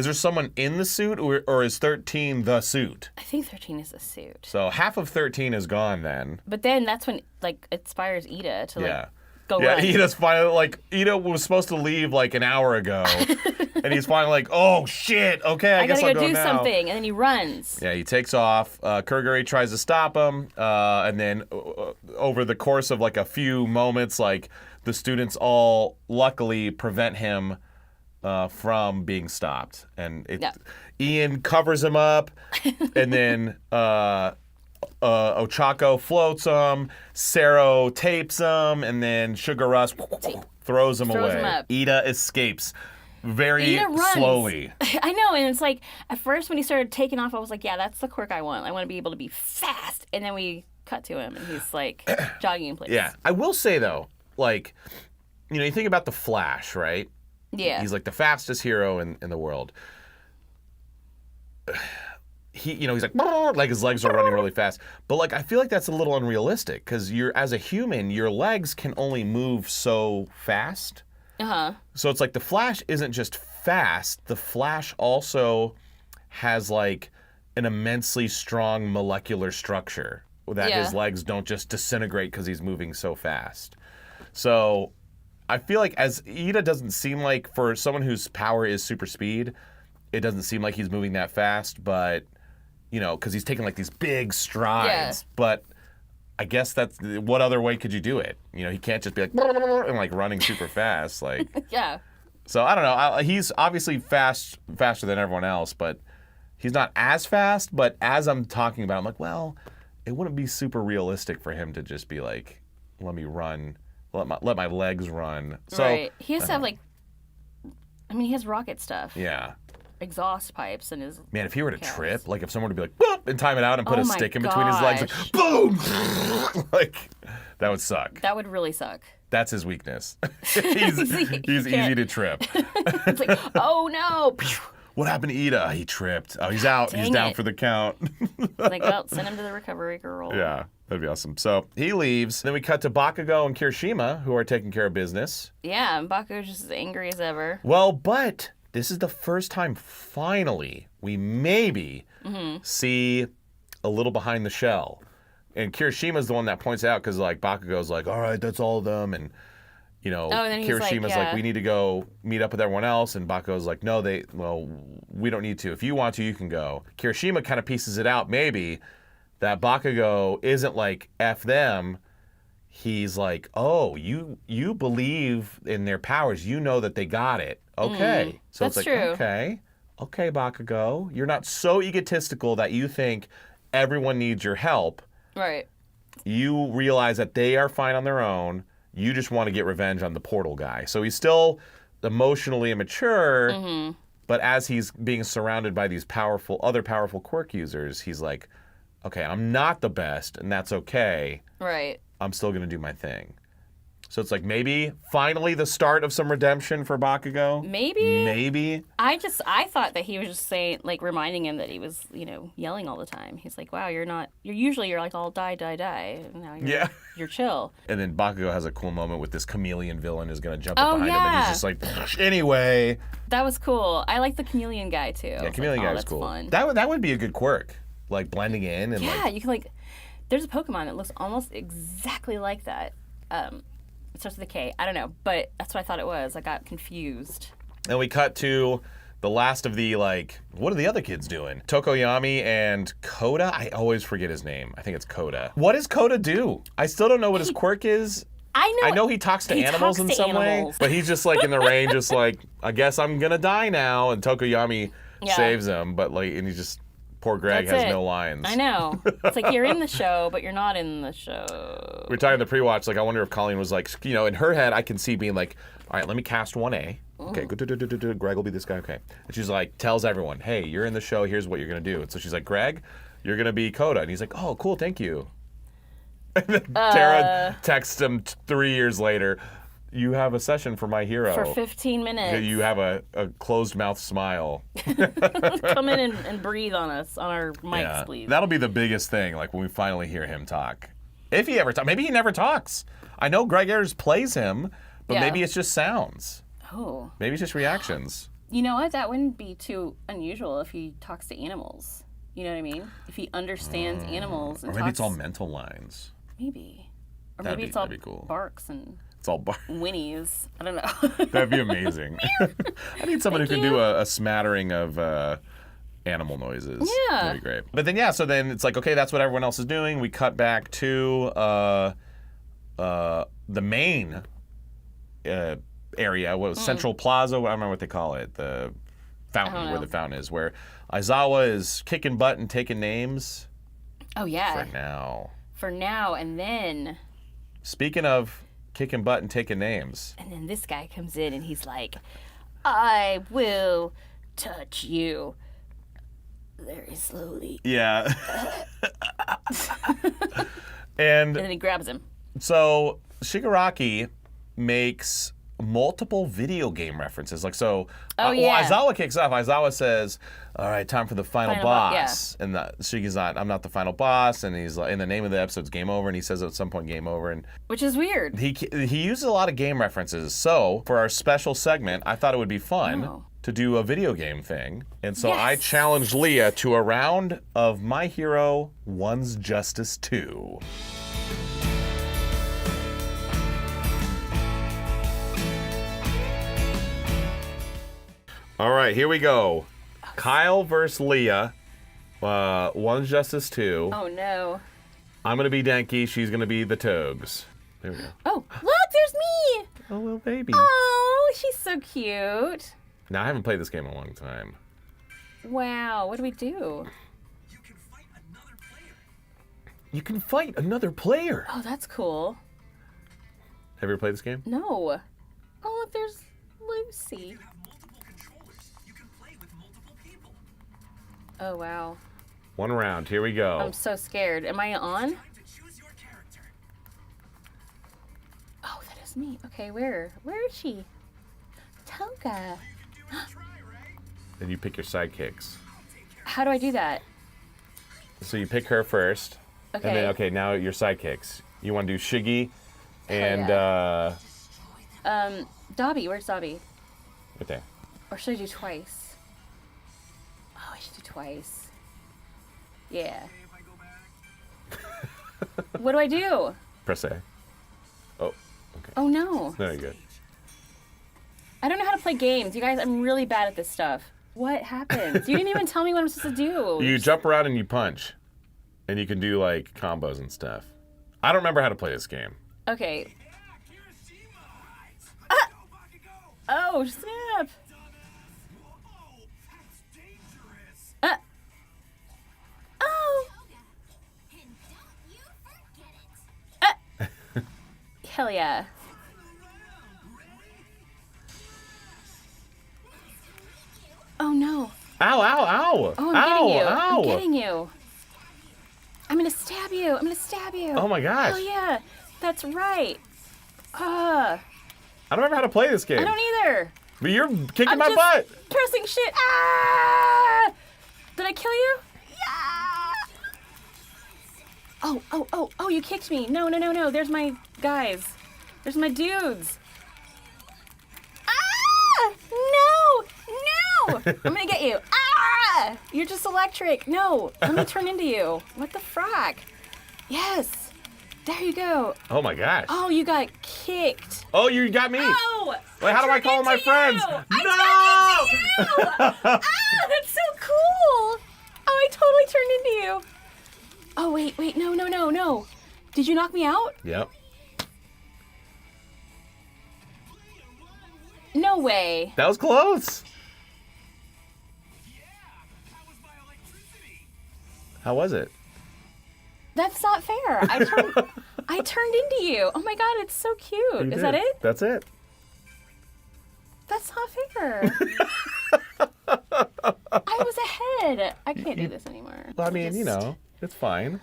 [SPEAKER 1] there someone in the suit, or is 13 the suit?
[SPEAKER 2] I think 13 is the suit.
[SPEAKER 1] So half of 13 is gone then.
[SPEAKER 2] But then that's when, like, it inspires Iida to, like, go
[SPEAKER 1] yeah,
[SPEAKER 2] run.
[SPEAKER 1] Iida's finally, like, Iida was supposed to leave, like, an hour ago. And he's finally like, oh, shit, okay, I guess I'll go
[SPEAKER 2] do
[SPEAKER 1] now.
[SPEAKER 2] something. And then he runs.
[SPEAKER 1] Yeah, he takes off. Kuroguri tries to stop him. And then over the course of, like, a few moments, like, the students all luckily prevent him from being stopped. And Ian covers him up. And then Ochako floats him, Sero tapes him, and then Sugar Rush throws him away.
[SPEAKER 2] Him up.
[SPEAKER 1] Iida escapes very
[SPEAKER 2] Iida
[SPEAKER 1] slowly.
[SPEAKER 2] I know, and it's like, at first when he started taking off, I was like, yeah, that's the quirk I want. I want to be able to be fast. And then we cut to him, and he's like jogging in place.
[SPEAKER 1] Yeah. I will say, though, like, you think about the Flash, right?
[SPEAKER 2] Yeah.
[SPEAKER 1] He's like the fastest hero in the world. He's like his legs are running really fast. But like, I feel like that's a little unrealistic because as a human, your legs can only move so fast.
[SPEAKER 2] Uh-huh.
[SPEAKER 1] So it's like the Flash isn't just fast. The Flash also has like an immensely strong molecular structure that his legs don't just disintegrate because he's moving so fast. So I feel like as Iida doesn't seem like, for someone whose power is super speed, it doesn't seem like he's moving that fast, but because he's taking like these big strides. Yeah. But I guess what other way could you do it? He can't just be like and like running super fast, like.
[SPEAKER 2] Yeah.
[SPEAKER 1] So I don't know. He's obviously faster than everyone else, but he's not as fast. But as I'm talking about, I'm like, well, it wouldn't be super realistic for him to just be like, let me run, let my legs run. So
[SPEAKER 2] right. He has to have he has rocket stuff.
[SPEAKER 1] Yeah.
[SPEAKER 2] Exhaust pipes in his.
[SPEAKER 1] Man, if he were to trip, like if someone would be like, boop, and time it out and put a stick in between his legs, like, boom, like that would suck.
[SPEAKER 2] That would really suck.
[SPEAKER 1] That's his weakness. he's easy to trip.
[SPEAKER 2] It's like, oh no.
[SPEAKER 1] What happened to Iida? He tripped. Oh, he's out. He's down for the count.
[SPEAKER 2] Like, well, send him to the recovery girl.
[SPEAKER 1] Yeah, that'd be awesome. So he leaves. Then we cut to Bakugo and Kirishima, who are taking care of business.
[SPEAKER 2] Yeah, and Bakugo's just as angry as ever.
[SPEAKER 1] Well, but this is the first time, finally, we maybe see a little behind the shell. And Kirishima's the one that points out, because like Bakugo's like, all right, that's all of them. And,
[SPEAKER 2] and
[SPEAKER 1] Kirishima's like, we need to go meet up with everyone else. And Bakugo's like, no, we don't need to. If you want to, you can go. Kirishima kind of pieces it out, maybe, that Bakugo isn't like, F them. He's like, oh, you believe in their powers. You know that they got it. Okay. So
[SPEAKER 2] that's
[SPEAKER 1] it's like,
[SPEAKER 2] true.
[SPEAKER 1] Okay, Bakugo. You're not so egotistical that you think everyone needs your help.
[SPEAKER 2] Right.
[SPEAKER 1] You realize that they are fine on their own. You just want to get revenge on the portal guy. So he's still emotionally immature, but as he's being surrounded by these other powerful quirk users, he's like, okay, I'm not the best, and that's okay.
[SPEAKER 2] Right.
[SPEAKER 1] I'm still going to do my thing. So it's like maybe finally the start of some redemption for Bakugo. Maybe. I
[SPEAKER 2] thought that he was just saying, like, reminding him that he was, yelling all the time. He's like, wow, you're like all die, die, die. And now you're chill.
[SPEAKER 1] And then Bakugo has a cool moment with this chameleon villain who's going to jump up behind him. And he's just like, anyway.
[SPEAKER 2] That was cool. I like the chameleon guy too.
[SPEAKER 1] Yeah, chameleon guy was cool.
[SPEAKER 2] Fun.
[SPEAKER 1] That would be a good quirk. like blending in and
[SPEAKER 2] Yeah, you can like. There's a Pokemon that looks almost exactly like that. It starts with a K. I don't know, but that's what I thought it was. I got confused.
[SPEAKER 1] And we cut to the last of the, like, what are the other kids doing? Tokoyami and Koda? I always forget his name. I think it's Koda. What does Koda do? I still don't know what his quirk is.
[SPEAKER 2] I
[SPEAKER 1] know he talks to animals in some way, but he's just like in the rain, just like, I guess I'm gonna die now. And Tokoyami saves him, but like, and he just, poor Greg has no lines.
[SPEAKER 2] I know. It's like you're in the show, but you're not in the show.
[SPEAKER 1] We were talking in the pre-watch, like, I wonder if Colleen was like, you know, in her head, I can see being like, all right, let me cast 1A. Okay, Greg will be this guy, okay. And she's like, tells everyone, hey, you're in the show, here's what you're gonna do. And so she's like, Greg, you're gonna be Koda. And he's like, oh, cool, thank you. And then Tara texts him 3 years later, you have a session for My Hero.
[SPEAKER 2] For 15 minutes.
[SPEAKER 1] You have a closed mouth smile.
[SPEAKER 2] Come in and breathe on us, on our mics, please.
[SPEAKER 1] That'll be the biggest thing, like when we finally hear him talk. If he ever talks. Maybe he never talks. I know Greg Ayers plays him, but maybe it's just sounds.
[SPEAKER 2] Oh.
[SPEAKER 1] Maybe it's just reactions.
[SPEAKER 2] You know what? That wouldn't be too unusual if he talks to animals. You know what I mean? If he understands animals and
[SPEAKER 1] Or maybe it's all mental lines.
[SPEAKER 2] Maybe. Or
[SPEAKER 1] That'd
[SPEAKER 2] maybe
[SPEAKER 1] be-
[SPEAKER 2] it's all
[SPEAKER 1] that'd be cool.
[SPEAKER 2] barks and
[SPEAKER 1] It's all
[SPEAKER 2] whinnies. I don't know.
[SPEAKER 1] That'd be amazing. I need someone who can do a smattering of animal noises.
[SPEAKER 2] Yeah.
[SPEAKER 1] That'd be great. But then, so then it's like, okay, that's what everyone else is doing. We cut back to the main area, what was Central Plaza? I don't remember what they call it. The fountain, where the fountain is, where Aizawa is kicking butt and taking names.
[SPEAKER 2] Oh, yeah.
[SPEAKER 1] For now.
[SPEAKER 2] And then...
[SPEAKER 1] Speaking of kicking butt and taking names.
[SPEAKER 2] And then this guy comes in and he's like, I will touch you very slowly.
[SPEAKER 1] Yeah. And
[SPEAKER 2] then he grabs him.
[SPEAKER 1] So Shigaraki makes multiple video game references. Like, so Aizawa kicks off. Aizawa says, all right, time for the final boss. And Shige's not, I'm not the final boss. And he's like, in the name of the episode's game over. And he says at some point, game over. And
[SPEAKER 2] which is weird.
[SPEAKER 1] He uses a lot of game references. So for our special segment, I thought it would be fun to do a video game thing. And so I challenged Leah to a round of My Hero One's Justice 2. All right, here we go. Kyle versus Leah. One's Justice 2.
[SPEAKER 2] Oh, no.
[SPEAKER 1] I'm going to be Denki. She's going to be the Togs. There we go.
[SPEAKER 2] Oh, look, there's me.
[SPEAKER 1] Oh, little baby.
[SPEAKER 2] Oh, she's so cute.
[SPEAKER 1] Now, I haven't played this game in a long time.
[SPEAKER 2] Wow, what do we do?
[SPEAKER 3] You can fight another player.
[SPEAKER 1] You can fight another player.
[SPEAKER 2] Oh, that's cool.
[SPEAKER 1] Have you ever played this game?
[SPEAKER 2] No. Oh, look, there's Lucy.
[SPEAKER 3] You have multiple controllers. You can play with multiple people.
[SPEAKER 2] Oh, wow.
[SPEAKER 1] One round. Here we go.
[SPEAKER 2] I'm so scared. Am I on?
[SPEAKER 3] Time to choose your character.
[SPEAKER 2] Oh, that is me. Okay, where? Where is she? Toga.
[SPEAKER 3] You can do a try, right?
[SPEAKER 1] Then you pick your sidekicks.
[SPEAKER 2] How do I do that?
[SPEAKER 1] So you pick her first.
[SPEAKER 2] Okay.
[SPEAKER 1] And then, okay, now your sidekicks. You want to do Shiggy and,
[SPEAKER 2] Dobby. Where's Dobby?
[SPEAKER 1] right there.
[SPEAKER 2] Or should I do twice? Oh, I should do twice. Yeah.
[SPEAKER 3] If I go back.
[SPEAKER 2] What do I do?
[SPEAKER 1] Press A. Oh, okay.
[SPEAKER 2] Oh, no.
[SPEAKER 1] Very good.
[SPEAKER 2] I don't know how to play games. You guys, I'm really bad at this stuff. What happens? You didn't even tell me what I'm supposed to do.
[SPEAKER 1] You jump around and you punch. And you can do, like, combos and stuff. I don't remember how to play this game.
[SPEAKER 2] Okay.
[SPEAKER 3] Yeah, Kirishima. Go, Bakugo.
[SPEAKER 2] Oh, snap.
[SPEAKER 3] Whoa, that's dangerous.
[SPEAKER 2] Oh.
[SPEAKER 4] And don't you forget it.
[SPEAKER 2] Hell yeah. Oh, no.
[SPEAKER 1] Ow, ow, ow.
[SPEAKER 2] Oh, I'm
[SPEAKER 1] ow,
[SPEAKER 2] getting you.
[SPEAKER 1] ow.
[SPEAKER 2] I'm getting you. I'm gonna stab you. I'm gonna stab you.
[SPEAKER 1] Oh my gosh.
[SPEAKER 2] Oh yeah, that's right. I
[SPEAKER 1] I don't remember how to play this game.
[SPEAKER 2] don't either.
[SPEAKER 1] But you're kicking
[SPEAKER 2] I'm
[SPEAKER 1] my
[SPEAKER 2] just
[SPEAKER 1] butt.
[SPEAKER 2] pressing shit. Ah! Did I kill you? Yeah. Oh, you kicked me. No. There's my guys. There's my dudes. Ah! No. I'm gonna get you. Ah! You're just electric. No, let me turn into you. What the frack? Yes. There you go.
[SPEAKER 1] Oh my gosh.
[SPEAKER 2] Oh, you got kicked.
[SPEAKER 1] Oh, you got me.
[SPEAKER 2] Oh!
[SPEAKER 1] Wait, how do I call
[SPEAKER 2] turned
[SPEAKER 1] my
[SPEAKER 2] into
[SPEAKER 1] friends?
[SPEAKER 2] you!
[SPEAKER 1] No!
[SPEAKER 2] I turned into you! Ah, that's so cool! Oh, I totally turned into you. Oh, wait, no. Did you knock me out?
[SPEAKER 1] Yep.
[SPEAKER 2] No way.
[SPEAKER 1] That was close. How was it?
[SPEAKER 2] That's not fair. I turned into you. Oh my god, it's so cute.
[SPEAKER 1] You
[SPEAKER 2] Is that
[SPEAKER 1] did.
[SPEAKER 2] it?
[SPEAKER 1] That's it.
[SPEAKER 2] That's not fair. I was ahead. I can't do this anymore.
[SPEAKER 1] Well, I mean, it's fine.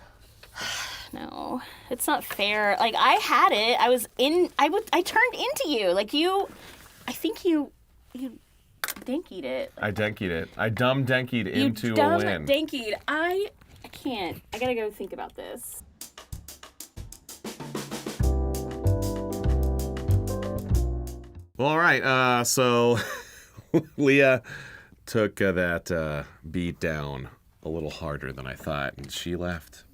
[SPEAKER 2] No, it's not fair. Like, I had it. I turned into you. Like, I think you Denki'd it.
[SPEAKER 1] I Denki'd it. I dumb Denki'd into
[SPEAKER 2] You
[SPEAKER 1] a
[SPEAKER 2] dumb
[SPEAKER 1] win.
[SPEAKER 2] Denki'd. I can't. I gotta go think about this.
[SPEAKER 1] Well, all right. So Leah took that beat down a little harder than I thought, and she left.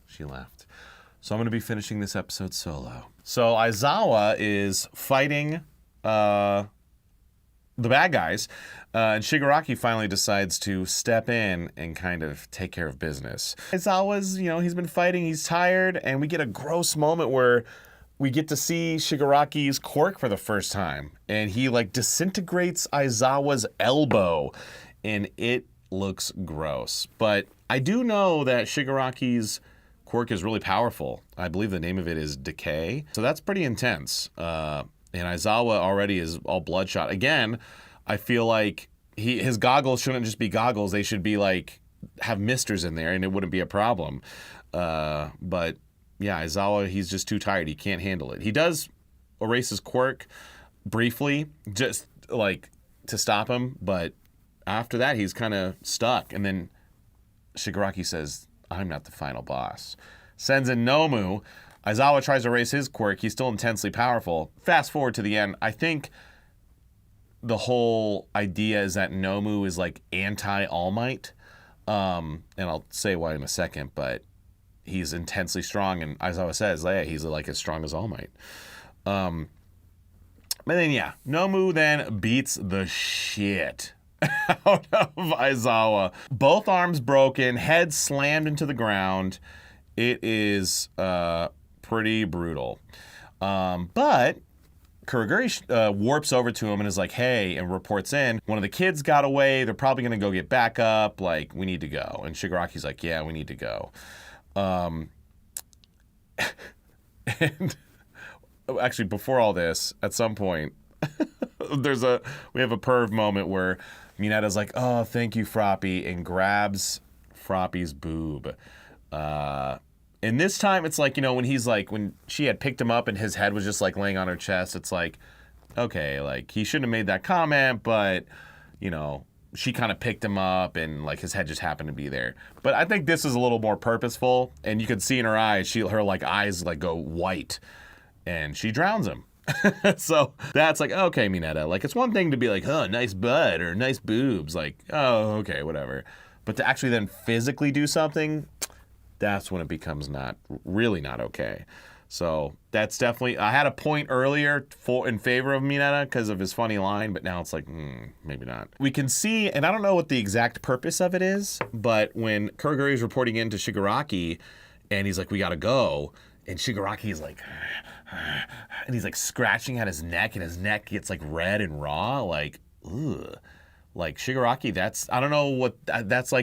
[SPEAKER 1] So I'm going to be finishing this episode solo. So Aizawa is fighting the bad guys, and Shigaraki finally decides to step in and kind of take care of business. Aizawa's, he's been fighting, he's tired, and we get a gross moment where we get to see Shigaraki's quirk for the first time, and he disintegrates Aizawa's elbow, and it looks gross. But I do know that Shigaraki's quirk is really powerful. I believe the name of it is Decay, so that's pretty intense. And Aizawa already is all bloodshot. Again, I feel like his goggles shouldn't just be goggles. They should be have misters in there, and it wouldn't be a problem. But yeah, Aizawa, he's just too tired. He can't handle it. He does erase his quirk briefly, just to stop him, but after that, he's kind of stuck. And then Shigaraki says, "I'm not the final boss." Sends in Nomu. Aizawa tries to erase his quirk. He's still intensely powerful. Fast forward to the end. I think the whole idea is that Nomu is anti-All Might. And I'll say why in a second, but he's intensely strong. And Aizawa says, yeah, he's as strong as All Might. But then, yeah, Nomu then beats the shit out of Aizawa. Both arms broken, head slammed into the ground. It is pretty brutal. But Kurogiri warps over to him and is like, hey, and reports in, one of the kids got away. They're probably going to go get backup. We need to go. And Shigaraki's like, yeah, we need to go. And actually, before all this, at some point, we have a perv moment where Mineta's like, oh, thank you, Froppy, and grabs Froppy's boob. And this time it's when she had picked him up and his head was just laying on her chest, it's okay, he shouldn't have made that comment, but she kind of picked him up and his head just happened to be there. But I think this is a little more purposeful, and you could see in her eyes, her eyes go white, and she drowns him. So that's okay, Mineta. It's one thing to be oh, nice butt or nice boobs. Oh, okay, whatever. But to actually then physically do something, that's when it becomes really not okay. So that's definitely, I had a point earlier in favor of Mineta because of his funny line, but now it's maybe not. We can see, and I don't know what the exact purpose of it is, but when Kurogiri is reporting in to Shigaraki, and he's like, we gotta go, and Shigaraki's and he's scratching at his neck, and his neck gets red and raw, ugh. Shigaraki, that's, I don't know what, that's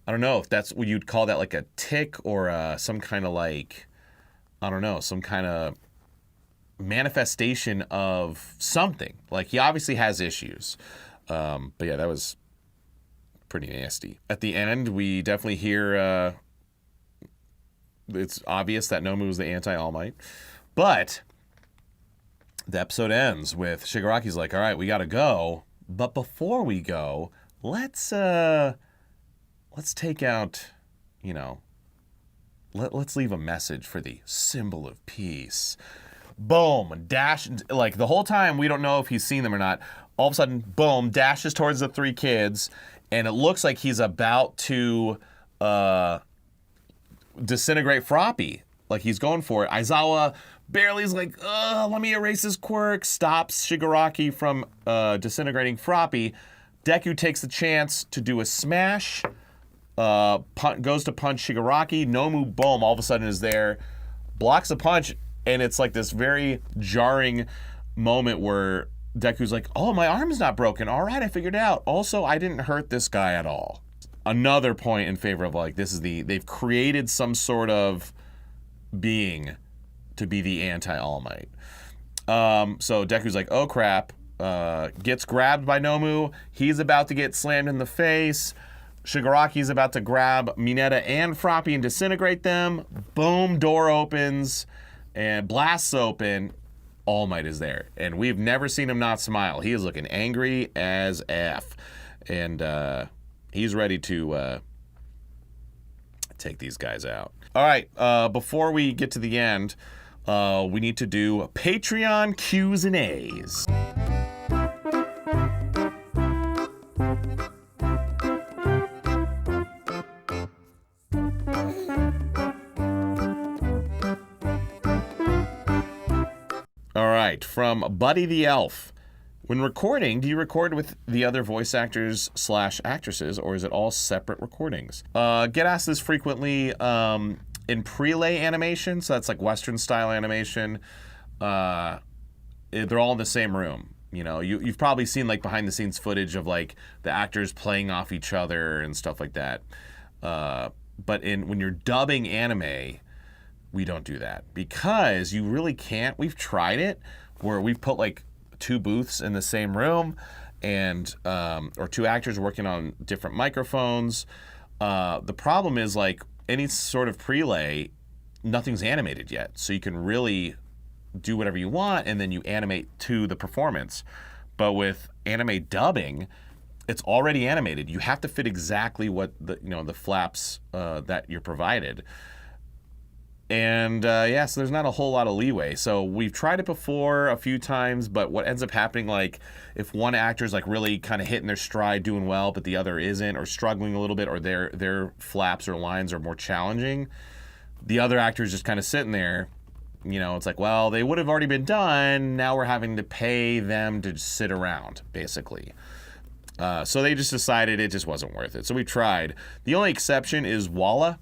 [SPEAKER 1] I don't know if that's what you'd call that a tick or some kind of I don't know, some kind of manifestation of something. He obviously has issues. But yeah, that was pretty nasty. At the end, we definitely hear it's obvious that Nomu is the anti-All Might. But the episode ends with Shigaraki's all right, we gotta go. But before we go, let's take out, let's leave a message for the symbol of peace. Boom, dash, the whole time we don't know if he's seen them or not. All of a sudden, boom, dashes towards the three kids, and it looks like he's about to disintegrate Froppy. Like he's going for it. Aizawa barely is like, let me erase his quirk, stops Shigaraki from disintegrating Froppy. Deku takes the chance to do a smash, goes to punch Shigaraki. Nomu, boom, all of a sudden is there, blocks the punch, and it's like this very jarring moment where Deku's like, oh, my arm's not broken. All right, I figured it out. Also, I didn't hurt this guy at all. Another point in favor of like, they've created some sort of being to be the anti-All Might. So Deku's like, oh crap, gets grabbed by Nomu. He's about to get slammed in the face. Shigaraki's about to grab Mineta and Froppy and disintegrate them. Boom, door opens and blasts open. All Might is there, and we've never seen him not smile. He is looking angry as F, and he's ready to take these guys out. All right, before we get to the end, we need to do Patreon Q's and A's. All right, from Buddy the Elf. When recording, do you record with the other voice actors / actresses, or is it all separate recordings? Get asked this frequently in prelay animation, so that's like Western style animation. They're all in the same room. You know, you've probably seen like behind the scenes footage of like the actors playing off each other and stuff like that. But when you're dubbing anime, we don't do that because you really can't. We've tried it where we've put like 2 booths in the same room and or 2 actors working on different microphones. The problem is like any sort of prelay, nothing's animated yet. So you can really do whatever you want and then you animate to the performance. But with anime dubbing, it's already animated. You have to fit exactly what the flaps that you're provided. And so there's not a whole lot of leeway. So we've tried it before a few times, but what ends up happening, like if one actor's like really kind of hitting their stride, doing well, but the other isn't, or struggling a little bit, or their flaps or lines are more challenging, the other actor's just kind of sitting there. You know, it's like, well, they would have already been done. Now we're having to pay them to sit around, basically. So they just decided it just wasn't worth it. So we tried. The only exception is Walla.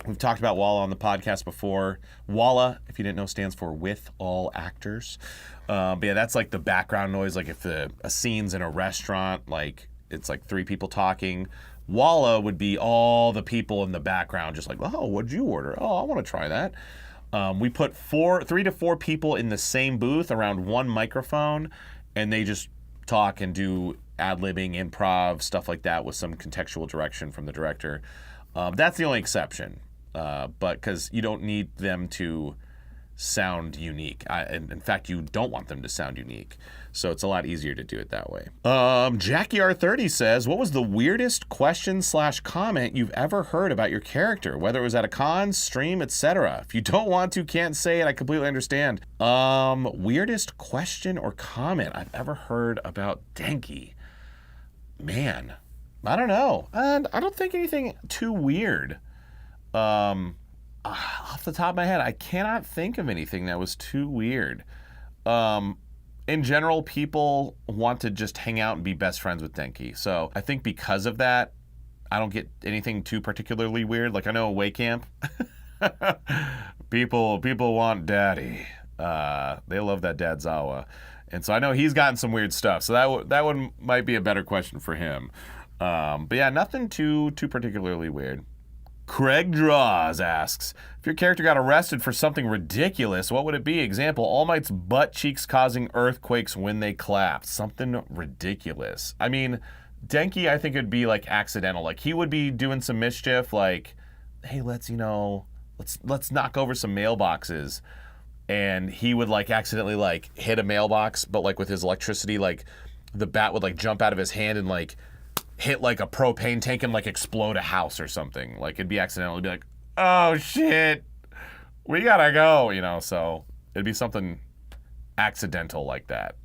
[SPEAKER 1] We've talked about Walla on the podcast before. Walla, if you didn't know, stands for With All Actors. But yeah, that's like the background noise. Like if a scene's in a restaurant, like it's like 3 people talking. Walla would be all the people in the background just like, oh, what'd you order? Oh, I want to try that. We put 3 to 4 people in the same booth around one microphone, and they just talk and do ad-libbing, improv, stuff like that with some contextual direction from the director. That's the only exception, but because you don't need them to sound unique. In fact, you don't want them to sound unique. So it's a lot easier to do it that way. Jackie R30 says, what was the weirdest question / comment you've ever heard about your character, whether it was at a con, stream, etc.? If you don't want to, can't say it, I completely understand. Weirdest question or comment I've ever heard about Denki. Man, I don't know. And I don't think anything too weird. Off the top of my head, I cannot think of anything that was too weird. In general, people want to just hang out and be best friends with Denki. So I think because of that, I don't get anything too particularly weird. Like I know Away Camp, people want daddy. They love that Dad Zawa. And so I know he's gotten some weird stuff. So that one might be a better question for him. But yeah, nothing too particularly weird. Craig Draws asks, if your character got arrested for something ridiculous, what would it be? Example, All Might's butt cheeks causing earthquakes when they clapped. Something ridiculous. I mean, Denki, I think it'd be like accidental. Like he would be doing some mischief, like, hey, let's knock over some mailboxes. And he would like accidentally like hit a mailbox, but like with his electricity, like the bat would like jump out of his hand and like hit like a propane tank and like explode a house or something. Like it'd be accidental. It'd be like, oh shit, we gotta go, so it'd be something accidental like that.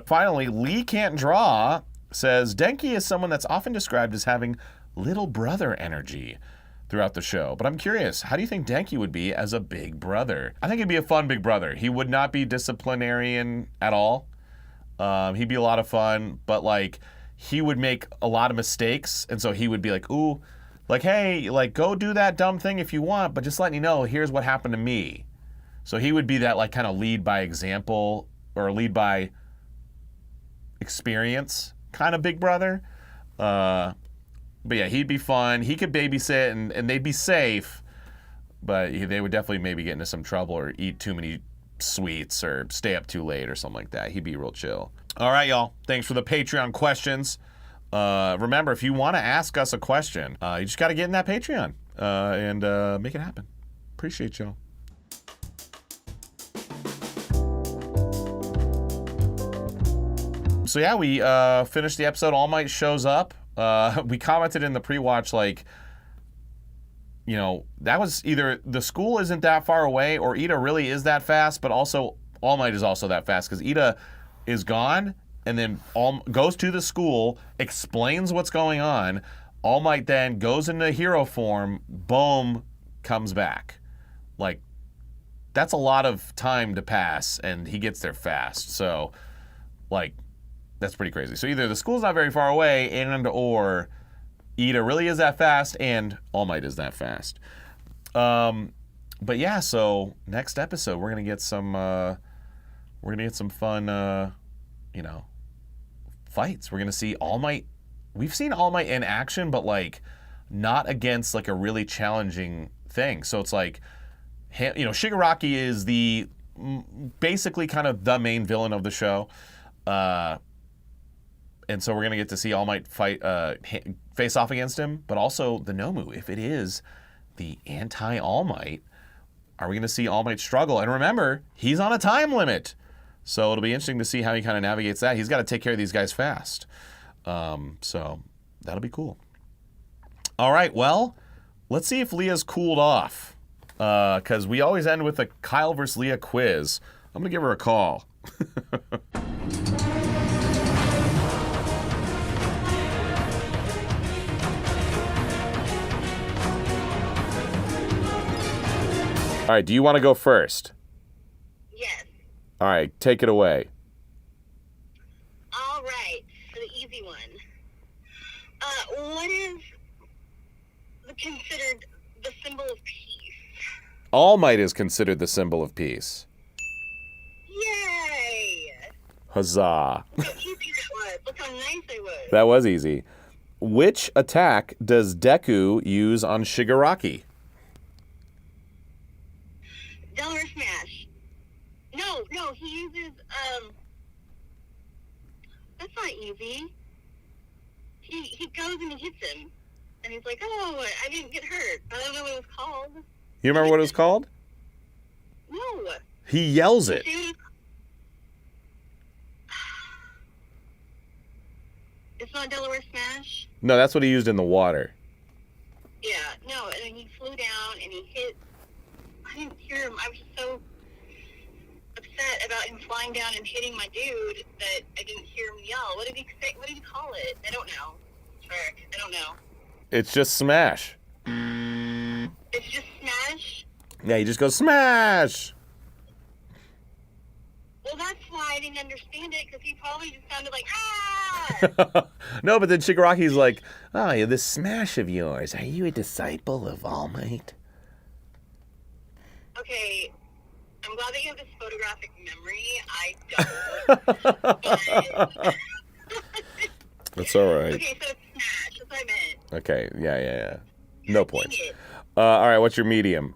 [SPEAKER 1] Finally, Lee Can't Draw says, Denki is someone that's often described as having little brother energy throughout the show. But I'm curious, how do you think Denki would be as a big brother? I think he'd be a fun big brother. He would not be disciplinarian at all. He'd be a lot of fun, but like he would make a lot of mistakes, and so he would be like, ooh, like, hey, like go do that dumb thing if you want, but just letting you know, here's what happened to me. So he would be that like kind of lead by example or lead by experience kind of big brother. But yeah, he'd be fun. He could babysit and they'd be safe, but they would definitely maybe get into some trouble or eat too many sweets or stay up too late or something like that. He'd be real chill. All right, y'all. Thanks for the Patreon questions. Remember, if you want to ask us a question, you just got to get in that Patreon and make it happen. Appreciate y'all. So yeah, we finished the episode. All Might shows up. We commented in the pre-watch like, you know, that was either the school isn't that far away or Iida really is that fast, but also All Might is also that fast because Iida is gone and then goes to the school, explains what's going on. All Might then goes into hero form, boom, comes back. Like, that's a lot of time to pass and he gets there fast. So, like, that's pretty crazy. So either the school's not very far away and or Iida really is that fast and All Might is that fast. But yeah, so next episode we're gonna get some fun you know, fights. We're gonna see All Might. We've seen All Might in action, but like not against like a really challenging thing. So it's like, you know, Shigaraki is the basically kind of the main villain of the show. And so we're going to get to see All Might fight, face off against him, but also the Nomu. If it is the anti-All Might, are we going to see All Might struggle? And remember, he's on a time limit. So it'll be interesting to see how he kind of navigates that. He's got to take care of these guys fast. So that'll be cool. All right, well, let's see if Leah's cooled off. Because we always end with a Kyle versus Leah quiz. I'm going to give her a call. All right, do you want to go first?
[SPEAKER 5] Yes.
[SPEAKER 1] All right, take it away.
[SPEAKER 5] All right, for the easy one. What is considered the symbol of peace?
[SPEAKER 1] All Might is considered the symbol of peace.
[SPEAKER 5] Yay!
[SPEAKER 1] Huzzah.
[SPEAKER 5] Look how easy that was. Look how nice I was.
[SPEAKER 1] That was easy. Which attack does Deku use on Shigaraki?
[SPEAKER 5] Delaware Smash. No, he uses, that's not easy. He goes and he hits him. And he's like, oh, I didn't get hurt. I don't know what it was called.
[SPEAKER 1] You remember what it was called?
[SPEAKER 5] No.
[SPEAKER 1] He yells it.
[SPEAKER 5] It's not Delaware Smash?
[SPEAKER 1] No, that's what he used in the water.
[SPEAKER 5] Yeah, no, and then he flew down and he hit. I didn't hear him. I was so upset about him flying down and hitting my dude that I didn't hear him yell. What did he say? What did he call it? I don't know. Frick, I don't know.
[SPEAKER 1] It's just smash.
[SPEAKER 5] It's just Smash?
[SPEAKER 1] Yeah, he just goes smash.
[SPEAKER 5] Well, that's why I didn't understand it, because he probably just sounded like, ah!
[SPEAKER 1] No, but then Shigaraki's like, oh, yeah, this smash of yours. Are you a disciple of All Might?
[SPEAKER 5] Okay, I'm glad that you have this photographic memory. I don't.
[SPEAKER 1] That's all right.
[SPEAKER 5] Okay, so it's Smash. That's what I meant.
[SPEAKER 1] Okay, yeah. No points.
[SPEAKER 5] Dang it.
[SPEAKER 1] All right, what's your medium?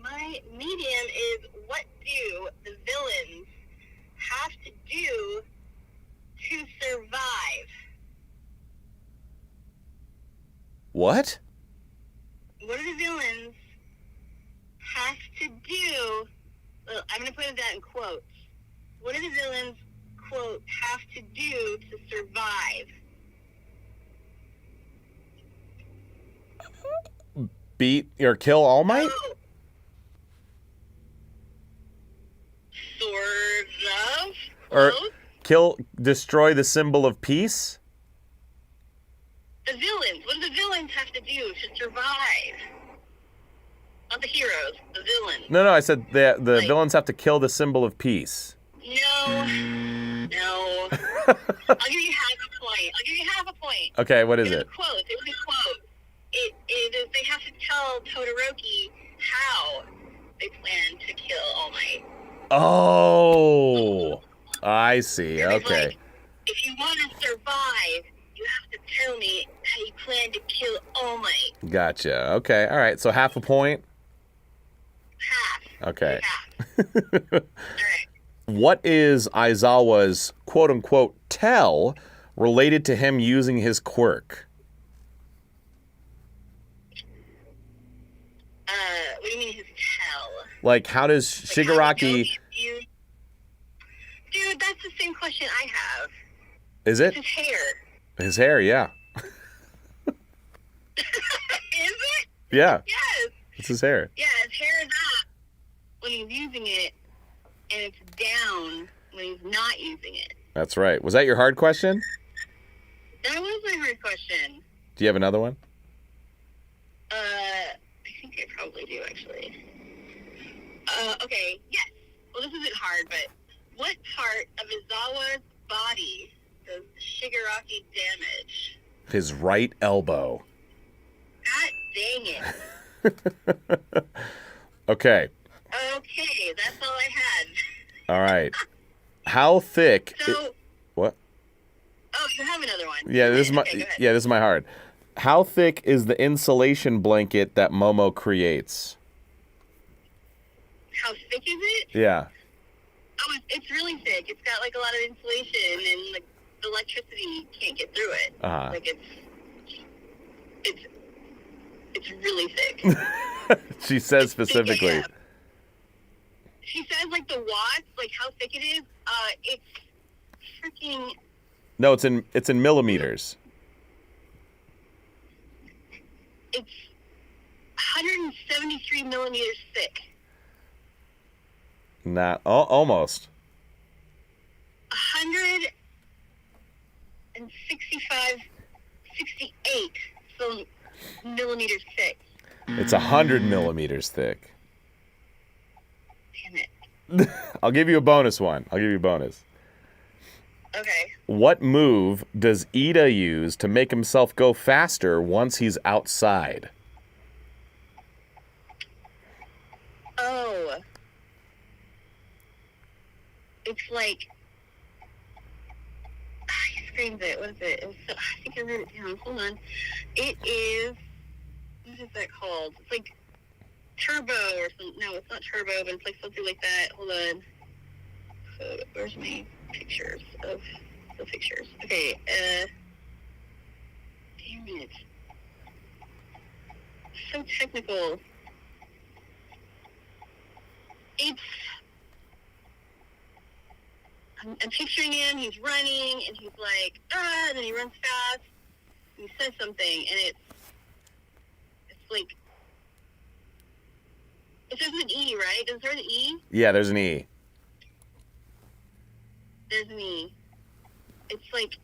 [SPEAKER 5] My medium is, what do the villains have to do to survive?
[SPEAKER 1] What?
[SPEAKER 5] What do the villains have to do? Well, I'm going to put that in quotes. What do the villains, quote, have to do to survive?
[SPEAKER 1] Beat or kill All Might?
[SPEAKER 5] Oh. Sort of.
[SPEAKER 1] Or
[SPEAKER 5] Close.
[SPEAKER 1] destroy the symbol of peace?
[SPEAKER 5] The villains. What do the villains have to do to survive? Not the heroes. The villains.
[SPEAKER 1] No, I said the villains have to kill the symbol of peace.
[SPEAKER 5] No. I'll give you half a point.
[SPEAKER 1] Okay, what is
[SPEAKER 5] It was
[SPEAKER 1] it?
[SPEAKER 5] a quote. It was a quote. It is. They have to tell Todoroki how they plan to kill All Might.
[SPEAKER 1] Oh, I see.
[SPEAKER 5] And it's
[SPEAKER 1] Okay.
[SPEAKER 5] like, if you want to survive, you have to tell me how you plan to kill All Might.
[SPEAKER 1] Gotcha. Okay. All right. So half a point.
[SPEAKER 5] Half.
[SPEAKER 1] Okay.
[SPEAKER 5] Half. All right.
[SPEAKER 1] What is Aizawa's quote-unquote tell related to him using his quirk?
[SPEAKER 5] What do you mean his tell?
[SPEAKER 1] Like, how does
[SPEAKER 5] Like, how do
[SPEAKER 1] Shigaraki...
[SPEAKER 5] you- Dude, that's the same question I have.
[SPEAKER 1] Is it?
[SPEAKER 5] His hair.
[SPEAKER 1] His hair, yeah.
[SPEAKER 5] Is it?
[SPEAKER 1] Yeah,
[SPEAKER 5] Yes.
[SPEAKER 1] it's his hair.
[SPEAKER 5] Yeah, his hair is up when he's using it, and it's down when he's not using it.
[SPEAKER 1] That's right. Was that your hard question?
[SPEAKER 5] That was my hard question.
[SPEAKER 1] Do you have another one?
[SPEAKER 5] I think I probably do, actually. Okay, yes. Well, this isn't hard, but what part of Izawa's body does Shigaraki damage?
[SPEAKER 1] His right elbow.
[SPEAKER 5] God dang it.
[SPEAKER 1] Okay.
[SPEAKER 5] Okay, that's all I had.
[SPEAKER 1] All right. How thick...
[SPEAKER 5] So,
[SPEAKER 1] What?
[SPEAKER 5] oh, you have another one.
[SPEAKER 1] Yeah, this is my...
[SPEAKER 5] Okay, go ahead.
[SPEAKER 1] Yeah, this is my hard. How thick is the insulation blanket that Momo creates?
[SPEAKER 5] How thick is it?
[SPEAKER 1] Yeah.
[SPEAKER 5] Oh, it's really thick. It's got like a lot of insulation, and like the electricity can't get through it.
[SPEAKER 1] Uh-huh.
[SPEAKER 5] Like it's really thick.
[SPEAKER 1] She says specifically.
[SPEAKER 5] Yeah. She says like the watts, like how thick it is. It's freaking.
[SPEAKER 1] No, it's in millimeters.
[SPEAKER 5] It's 173 millimeters thick.
[SPEAKER 1] Not almost.
[SPEAKER 5] 68 so millimeters thick.
[SPEAKER 1] It's 100 millimeters thick.
[SPEAKER 5] Damn it.
[SPEAKER 1] I'll give you a bonus one.
[SPEAKER 5] Okay.
[SPEAKER 1] What move does Iida use to make himself go faster once he's outside?
[SPEAKER 5] Oh. It's like. He screams it. What is it? I think I wrote it down. Hold on. It is. What is that called? It's like turbo or something. No, it's not turbo, but it's like something like that. Hold on. Where's my pictures of the pictures? Okay. Damn it. So technical. It's. I'm picturing him. He's running, and he's like, and then he runs fast. And he says something, and it's like, it starts with an E, right? Does it start with an E?
[SPEAKER 1] Yeah, there's an E.
[SPEAKER 5] There's an E. It's like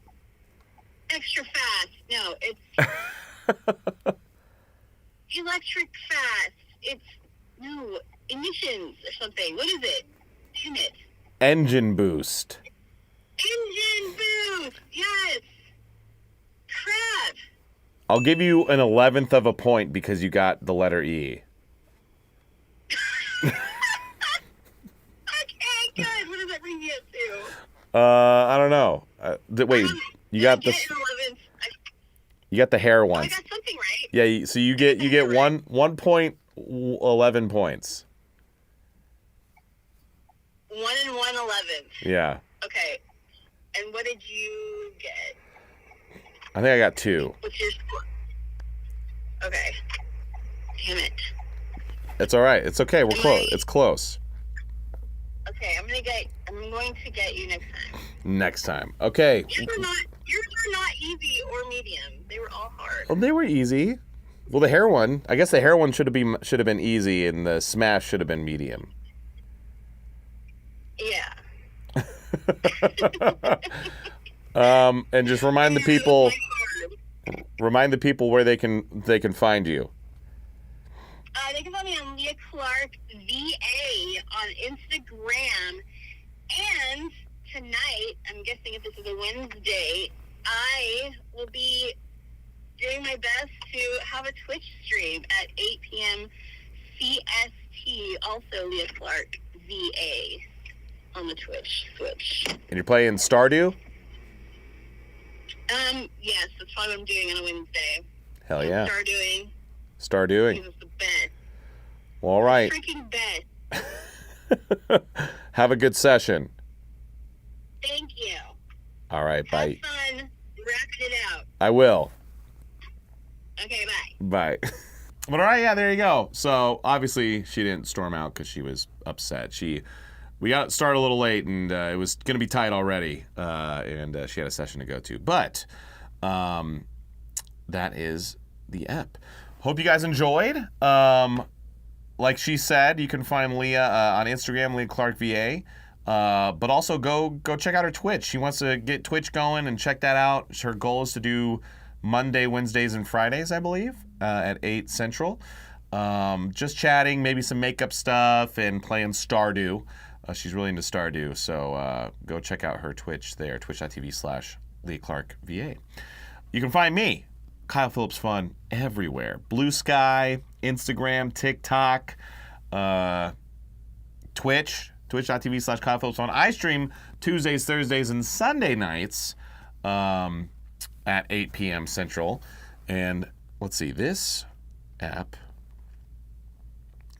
[SPEAKER 5] extra fast. No, it's electric fast. It's no emissions or something. What is it? Damn it.
[SPEAKER 1] Engine boost.
[SPEAKER 5] Engine boost. Yes. Crap.
[SPEAKER 1] I'll give you an 11th of a point because you got the letter E.
[SPEAKER 5] Okay, good. What does that bring me up to?
[SPEAKER 1] I don't know. Wait, you got
[SPEAKER 5] Did I
[SPEAKER 1] the
[SPEAKER 5] get an 11th?
[SPEAKER 1] you got the hair
[SPEAKER 5] I
[SPEAKER 1] one.
[SPEAKER 5] got something right.
[SPEAKER 1] Yeah, so you get
[SPEAKER 5] Right.
[SPEAKER 1] 1 point 11 points.
[SPEAKER 5] 1 and 1 11th.
[SPEAKER 1] Yeah.
[SPEAKER 5] Okay. And what did you get?
[SPEAKER 1] I think I got 2.
[SPEAKER 5] What's your score? Okay. Damn it.
[SPEAKER 1] It's all right. It's okay. We're close. It's close.
[SPEAKER 5] Okay, I'm going to get you next time.
[SPEAKER 1] Next time. Okay.
[SPEAKER 5] Yours were not easy or medium. They were all hard.
[SPEAKER 1] Well, they were easy. Well, the hair one. I guess the hair one should have been easy, and the smash should have been medium.
[SPEAKER 5] Yeah.
[SPEAKER 1] And just remind the people. Remind the people where they can find you.
[SPEAKER 5] They can find me on Leah Clark VA on Instagram. And tonight, I'm guessing if this is a Wednesday, I will be doing my best to have a Twitch stream at 8 p.m. CST. Also, Leah Clark VA on the Twitch.
[SPEAKER 1] And you're playing Stardew?
[SPEAKER 5] Yes, that's what I'm doing on a Wednesday.
[SPEAKER 1] Hell yeah.
[SPEAKER 5] Stardoing.
[SPEAKER 1] Stardoing.
[SPEAKER 5] It's the best.
[SPEAKER 1] Well, all right.
[SPEAKER 5] Freaking best.
[SPEAKER 1] Have a good session.
[SPEAKER 5] Thank you.
[SPEAKER 1] All right, bye.
[SPEAKER 5] Have fun. Wrap it out.
[SPEAKER 1] I will.
[SPEAKER 5] Okay, bye.
[SPEAKER 1] Bye. But all right, yeah, there you go. So obviously she didn't storm out because she was upset. We got started a little late, and it was going to be tight already, and she had a session to go to. But that is the ep. Hope you guys enjoyed. Like she said, you can find Leah on Instagram, Leah Clark VA. But also go check out her Twitch. She wants to get Twitch going and check that out. Her goal is to do Monday, Wednesdays, and Fridays, I believe, at 8 Central. Just chatting, maybe some makeup stuff, and playing Stardew. She's really into Stardew, so go check out her Twitch there, twitch.tv/Leah Clark VA. You can find me, Kyle Phillips Fun, everywhere. Blue Sky, Instagram, TikTok, Twitch, twitch.tv/Kyle Phillips Fun. I stream Tuesdays, Thursdays, and Sunday nights at 8 p.m. Central. And let's see, this app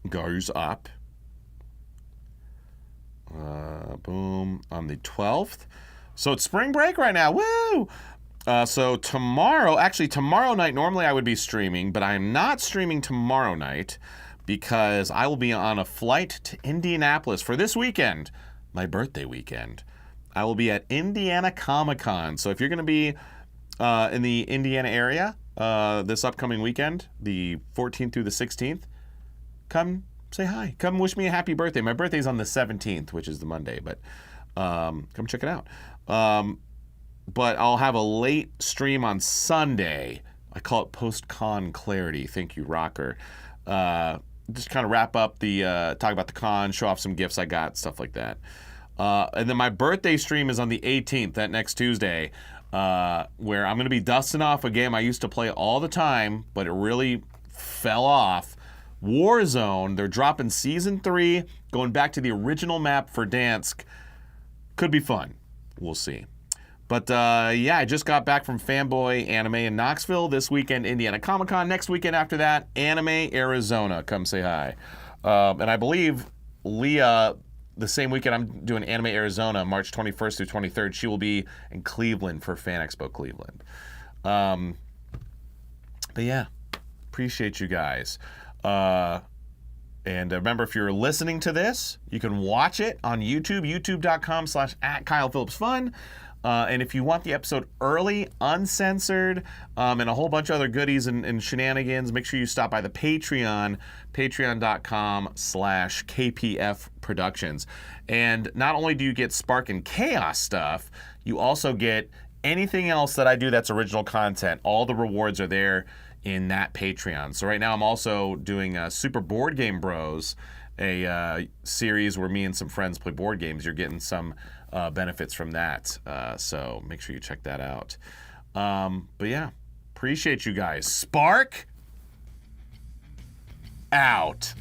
[SPEAKER 1] goes up boom on the 12th. So it's spring break right now. Woo! So tomorrow night, normally I would be streaming, but I am not streaming tomorrow night because I will be on a flight to Indianapolis for this weekend, my birthday weekend. I will be at Indiana Comic-Con. So if you're going to be in the Indiana area this upcoming weekend, the 14th through the 16th, come say hi. Come wish me a happy birthday. My birthday's on the 17th, which is the Monday, but come check it out. But I'll have a late stream on Sunday. I call it post-con clarity. Thank you, Rocker. Just kind of wrap up talk about the con, show off some gifts I got, stuff like that. And then my birthday stream is on the 18th, that next Tuesday, where I'm going to be dusting off a game I used to play all the time, but it really fell off. Warzone. They're dropping Season 3, going back to the original map for Dansk. Could be fun. We'll see. But yeah, I just got back from Fanboy Anime in Knoxville. This weekend, Indiana Comic-Con. Next weekend after that, Anime Arizona. Come say hi. And I believe Leah, the same weekend I'm doing Anime Arizona, March 21st through 23rd, she will be in Cleveland for Fan Expo Cleveland. But yeah, appreciate you guys. And remember, if you're listening to this, you can watch it on YouTube, youtube.com/@KylePhillipsFun. And if you want the episode early, uncensored, and a whole bunch of other goodies and shenanigans, make sure you stop by the Patreon, patreon.com/KPF Productions. And not only do you get Spark and Chaos stuff, you also get anything else that I do that's original content. All the rewards are there in that Patreon. So right now I'm also doing Super Board Game Bros, a series where me and some friends play board games. You're getting some benefits from that. So make sure you check that out. But yeah, appreciate you guys. Spark out.